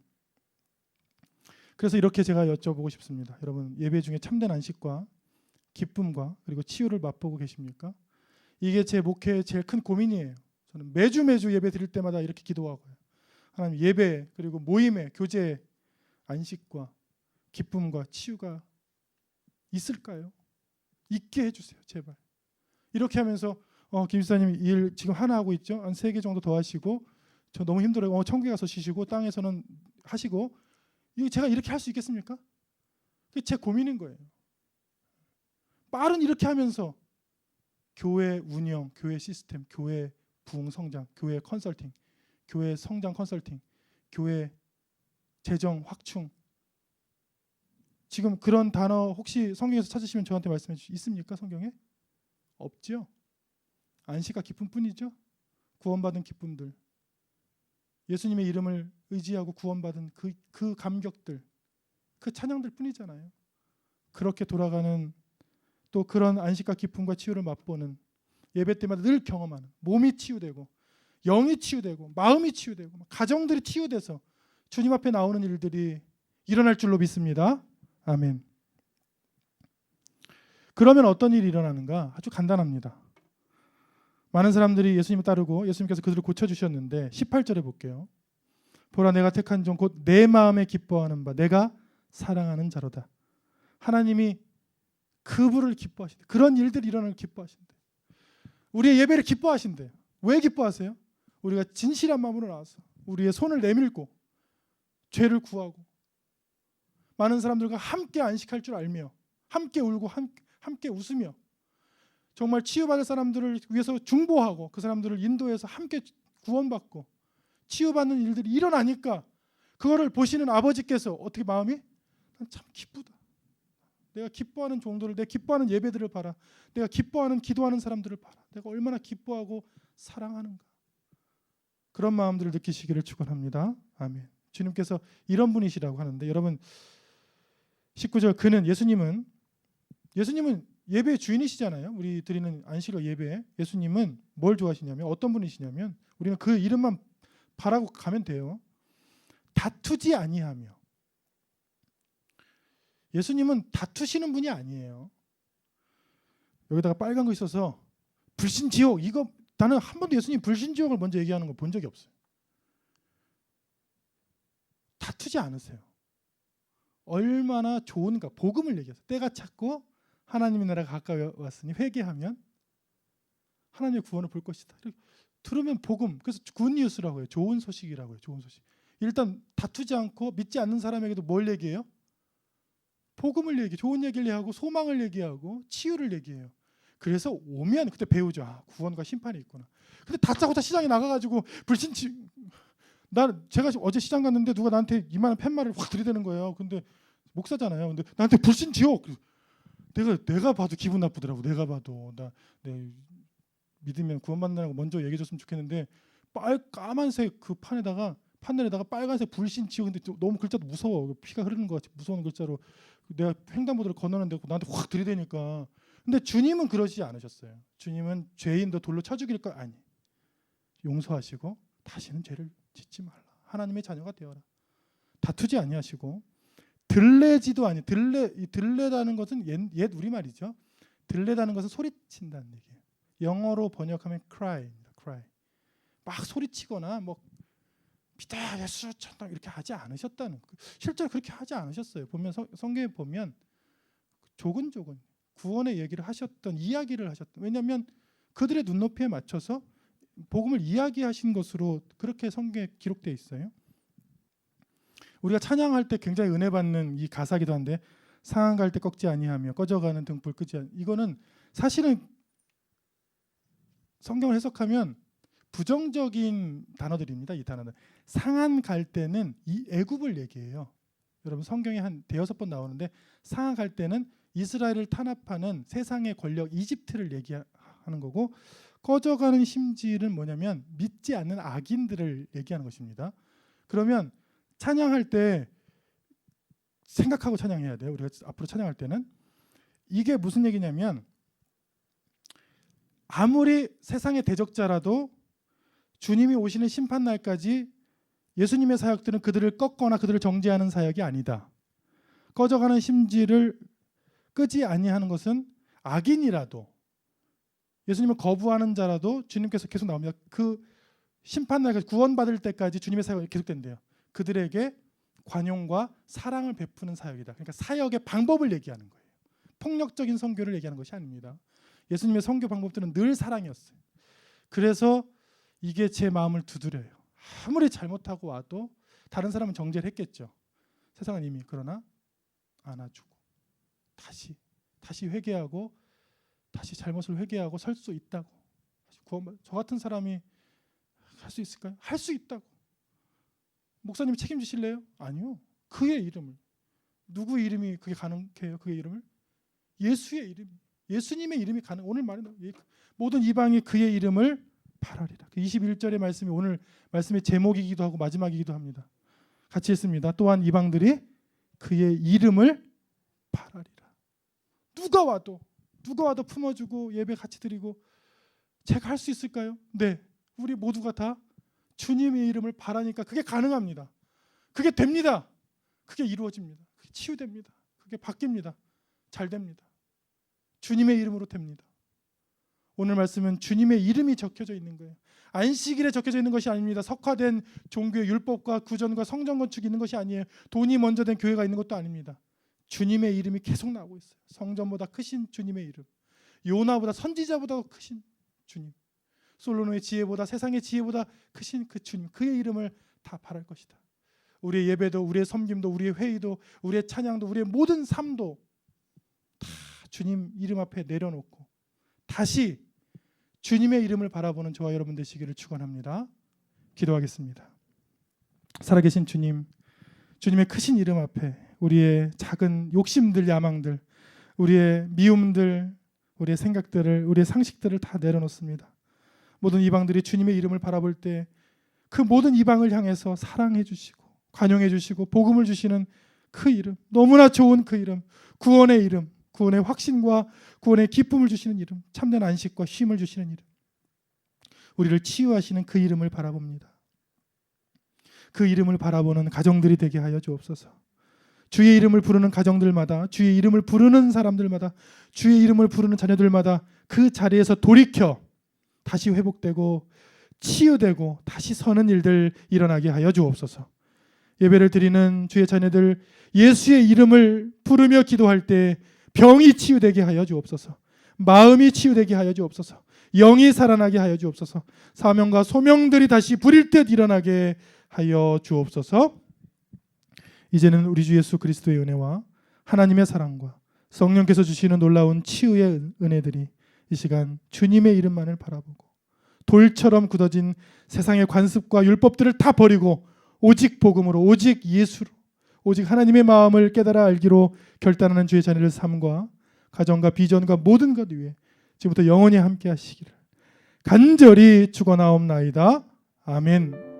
그래서 이렇게 제가 여쭤보고 싶습니다. 여러분, 예배 중에 참된 안식과 기쁨과 그리고 치유를 맛보고 계십니까? 이게 제 목회의 제일 큰 고민이에요. 저는 매주 예배 드릴 때마다 이렇게 기도하고요. 하나님, 예배 그리고 모임의 교제의 안식과 기쁨과 치유가 있을까요? 있게 해주세요, 제발. 이렇게 하면서 김 집사님 일 지금 하나 하고 있죠? 한 3개 정도 더 하시고, 저 너무 힘들어요. 천국에 가서 쉬시고 땅에서는 하시고, 이거 제가 이렇게 할 수 있겠습니까? 그게 제 고민인 거예요. 빠른 이렇게 하면서 교회 운영, 교회 시스템, 교회 부흥 성장, 교회 컨설팅, 교회 성장 컨설팅, 교회 재정 확충, 지금 그런 단어 혹시 성경에서 찾으시면 저한테 말씀해 주시죠. 있습니까? 성경에? 없죠. 안식과 기쁨뿐이죠. 구원받은 기쁨들, 예수님의 이름을 의지하고 구원받은 그 감격들, 그 찬양들 뿐이잖아요. 그렇게 돌아가는, 또 그런 안식과 기쁨과 치유를 맛보는, 예배 때마다 늘 경험하는, 몸이 치유되고 영이 치유되고 마음이 치유되고 가정들이 치유돼서 주님 앞에 나오는 일들이 일어날 줄로 믿습니다. 아멘. 그러면 어떤 일이 일어나는가? 아주 간단합니다. 많은 사람들이 예수님을 따르고 예수님께서 그들을 고쳐주셨는데 18절에 볼게요. 보라 내가 택한 종 곧 내 마음에 기뻐하는 바 내가 사랑하는 자로다. 하나님이 그분을 기뻐하신대. 그런 일들이 일어나는 기뻐하신대. 우리의 예배를 기뻐하신대요. 왜 기뻐하세요? 우리가 진실한 마음으로 나와서 우리의 손을 내밀고 죄를 구하고 많은 사람들과 함께 안식할 줄 알며 함께 울고 함께 웃으며 정말 치유받을 사람들을 위해서 중보하고 그 사람들을 인도해서 함께 구원받고 치유받는 일들이 일어나니까 그거를 보시는 아버지께서 어떻게 마음이 참 기쁘다. 내가 기뻐하는 종들을, 내가 기뻐하는 예배들을 봐라. 내가 기뻐하는 기도하는 사람들을 봐라. 내가 얼마나 기뻐하고 사랑하는가. 그런 마음들을 느끼시기를 축원합니다. 아멘. 주님께서 이런 분이시라고 하는데 여러분 19절 그는 예수님은 예배의 주인이시잖아요. 우리 드리는 안식일 예배 예수님은 뭘 좋아하시냐면 어떤 분이시냐면 우리는 그 이름만 바라고 가면 돼요. 다투지 아니하며. 예수님은 다투시는 분이 아니에요. 여기다가 빨간 거 있어서 불신지옥 이거 나는 한 번도 예수님 불신지옥을 먼저 얘기하는 거 본 적이 없어요. 다투지 않으세요. 얼마나 좋은가 복음을 얘기해서 때가 찼고 하나님의 나라가 가까이 왔으니 회개하면 하나님의 구원을 볼 것이다. 들으면 복음 그래서 굿뉴스라고 해요. 좋은 소식이라고 해요. 좋은 소식. 일단 다투지 않고 믿지 않는 사람에게도 뭘 얘기해요? 복음을 얘기해. 좋은 얘기를 하고 소망을 얘기하고 치유를 얘기해요. 그래서 오면 그때 배우죠. 아, 구원과 심판이 있구나. 근데 다짜고짜 시장에 나가가지고 제가 어제 시장 갔는데 누가 나한테 이만한 팻말을 확 들이대는 거예요. 근데 목사잖아요. 근데 나한테 불신지옥. 내가 봐도 기분 나쁘더라고. 내가 봐도 내 믿으면 구원받는다고 먼저 얘기해줬으면 좋겠는데 까만색 그 판넬에다가 빨간색 불신지옥. 근데 너무 글자도 무서워. 피가 흐르는 것 같이 무서운 글자로 내가 횡단보도를 건너는데 나한테 확 들이대니까. 근데 주님은 그러시지 않으셨어요. 주님은 죄인도 돌로 쳐 죽일 거 아니. 용서하시고 다시는 죄를 짓지 말라. 하나님의 자녀가 되어라. 다투지 아니하시고 들레지도 아니. 들레다는 것은 옛 우리말이죠. 들레다는 것은 소리친다는 얘기예요. 영어로 번역하면 cry입니다. cry. 막 소리치거나 뭐 믿어 예수 천당 이렇게 하지 않으셨다는. 실제로 그렇게 하지 않으셨어요. 보면 성경에 보면 조근조근 구원의 얘기를 하셨던 이야기를 하셨던. 왜냐하면 그들의 눈높이에 맞춰서 복음을 이야기하신 것으로 그렇게 성경에 기록되어 있어요. 우리가 찬양할 때 굉장히 은혜 받는 이 가사기도 한데 상한 갈 때 꺾지 아니하며 꺼져가는 등불 끄지 아니. 이거는 사실은 성경을 해석하면 부정적인 단어들입니다. 이 단어는 상한 갈 때는 이 애굽을 얘기해요. 여러분 성경에 한 대여섯 번 나오는데 상한 갈 때는 이스라엘을 탄압하는 세상의 권력 이집트를 얘기하는 거고 꺼져가는 심지는 뭐냐면 믿지 않는 악인들을 얘기하는 것입니다. 그러면 찬양할 때 생각하고 찬양해야 돼요. 우리가 앞으로 찬양할 때는 이게 무슨 얘기냐면 아무리 세상의 대적자라도 주님이 오시는 심판 날까지 예수님의 사역들은 그들을 꺾거나 그들을 정죄하는 사역이 아니다. 꺼져가는 심지를 끄지 아니하는 것은 악인이라도 예수님을 거부하는 자라도 주님께서 계속 나옵니다. 그 심판 날까지 구원받을 때까지 주님의 사역이 계속된대요. 그들에게 관용과 사랑을 베푸는 사역이다. 그러니까 사역의 방법을 얘기하는 거예요. 폭력적인 선교를 얘기하는 것이 아닙니다. 예수님의 선교 방법들은 늘 사랑이었어요. 그래서 이게 제 마음을 두드려요. 아무리 잘못하고 와도 다른 사람은 정죄를 했겠죠. 세상은 이미. 그러나 안아주고 다시 회개하고 다시 잘못을 회개하고 설 수 있다고. 저 같은 사람이 할 수 있을까요? 할 수 있다고. 목사님 책임지실래요? 아니요. 그의 이름을. 누구 이름이 그게 가능해요? 그의 이름을? 예수의 이름. 예수님의 이름이 가능. 오늘 말은 모든 이방이 그의 이름을 바라리라. 그 21절의 말씀이 오늘 말씀의 제목이기도 하고 마지막이기도 합니다. 같이 했습니다. 또한 이방들이 그의 이름을 바라리라. 누가 와도 품어주고 예배 같이 드리고 제가 할 수 있을까요? 네. 우리 모두가 다 주님의 이름을 바라니까 그게 가능합니다. 그게 됩니다. 그게 이루어집니다. 그게 치유됩니다. 그게 바뀝니다. 잘 됩니다. 주님의 이름으로 됩니다. 오늘 말씀은 주님의 이름이 적혀져 있는 거예요. 안식일에 적혀져 있는 것이 아닙니다. 석화된 종교의 율법과 구전과 성전 건축이 있는 것이 아니에요. 돈이 먼저 된 교회가 있는 것도 아닙니다. 주님의 이름이 계속 나오고 있어요. 성전보다 크신 주님의 이름, 요나보다 선지자보다 크신 주님, 솔로몬의 지혜보다 세상의 지혜보다 크신 그 주님, 그의 이름을 다 바랄 것이다. 우리의 예배도, 우리의 섬김도, 우리의 회의도, 우리의 찬양도, 우리의 모든 삶도 다 주님 이름 앞에 내려놓고 다시 주님의 이름을 바라보는 저와 여러분 되시기를 축원합니다. 기도하겠습니다. 살아계신 주님, 주님의 크신 이름 앞에 우리의 작은 욕심들, 야망들, 우리의 미움들, 우리의 생각들을, 우리의 상식들을 다 내려놓습니다. 모든 이방들이 주님의 이름을 바라볼 때 그 모든 이방을 향해서 사랑해 주시고 관용해 주시고 복음을 주시는 그 이름, 너무나 좋은 그 이름, 구원의 이름, 구원의 확신과 구원의 기쁨을 주시는 이름, 참된 안식과 쉼을 주시는 이름, 우리를 치유하시는 그 이름을 바라봅니다. 그 이름을 바라보는 가정들이 되게 하여 주옵소서. 주의 이름을 부르는 가정들마다, 주의 이름을 부르는 사람들마다, 주의 이름을 부르는 자녀들마다 그 자리에서 돌이켜 다시 회복되고 치유되고 다시 서는 일들 일어나게 하여 주옵소서. 예배를 드리는 주의 자녀들, 예수의 이름을 부르며 기도할 때 병이 치유되게 하여 주옵소서. 마음이 치유되게 하여 주옵소서. 영이 살아나게 하여 주옵소서. 사명과 소명들이 다시 부릴 듯 일어나게 하여 주옵소서. 이제는 우리 주 예수 그리스도의 은혜와 하나님의 사랑과 성령께서 주시는 놀라운 치유의 은혜들이 이 시간 주님의 이름만을 바라보고 돌처럼 굳어진 세상의 관습과 율법들을 다 버리고 오직 복음으로, 오직 예수로, 오직 하나님의 마음을 깨달아 알기로 결단하는 주의 자녀들 삶과 가정과 비전과 모든 것 위에 지금부터 영원히 함께 하시기를 간절히 축원하옵나이다. 아멘.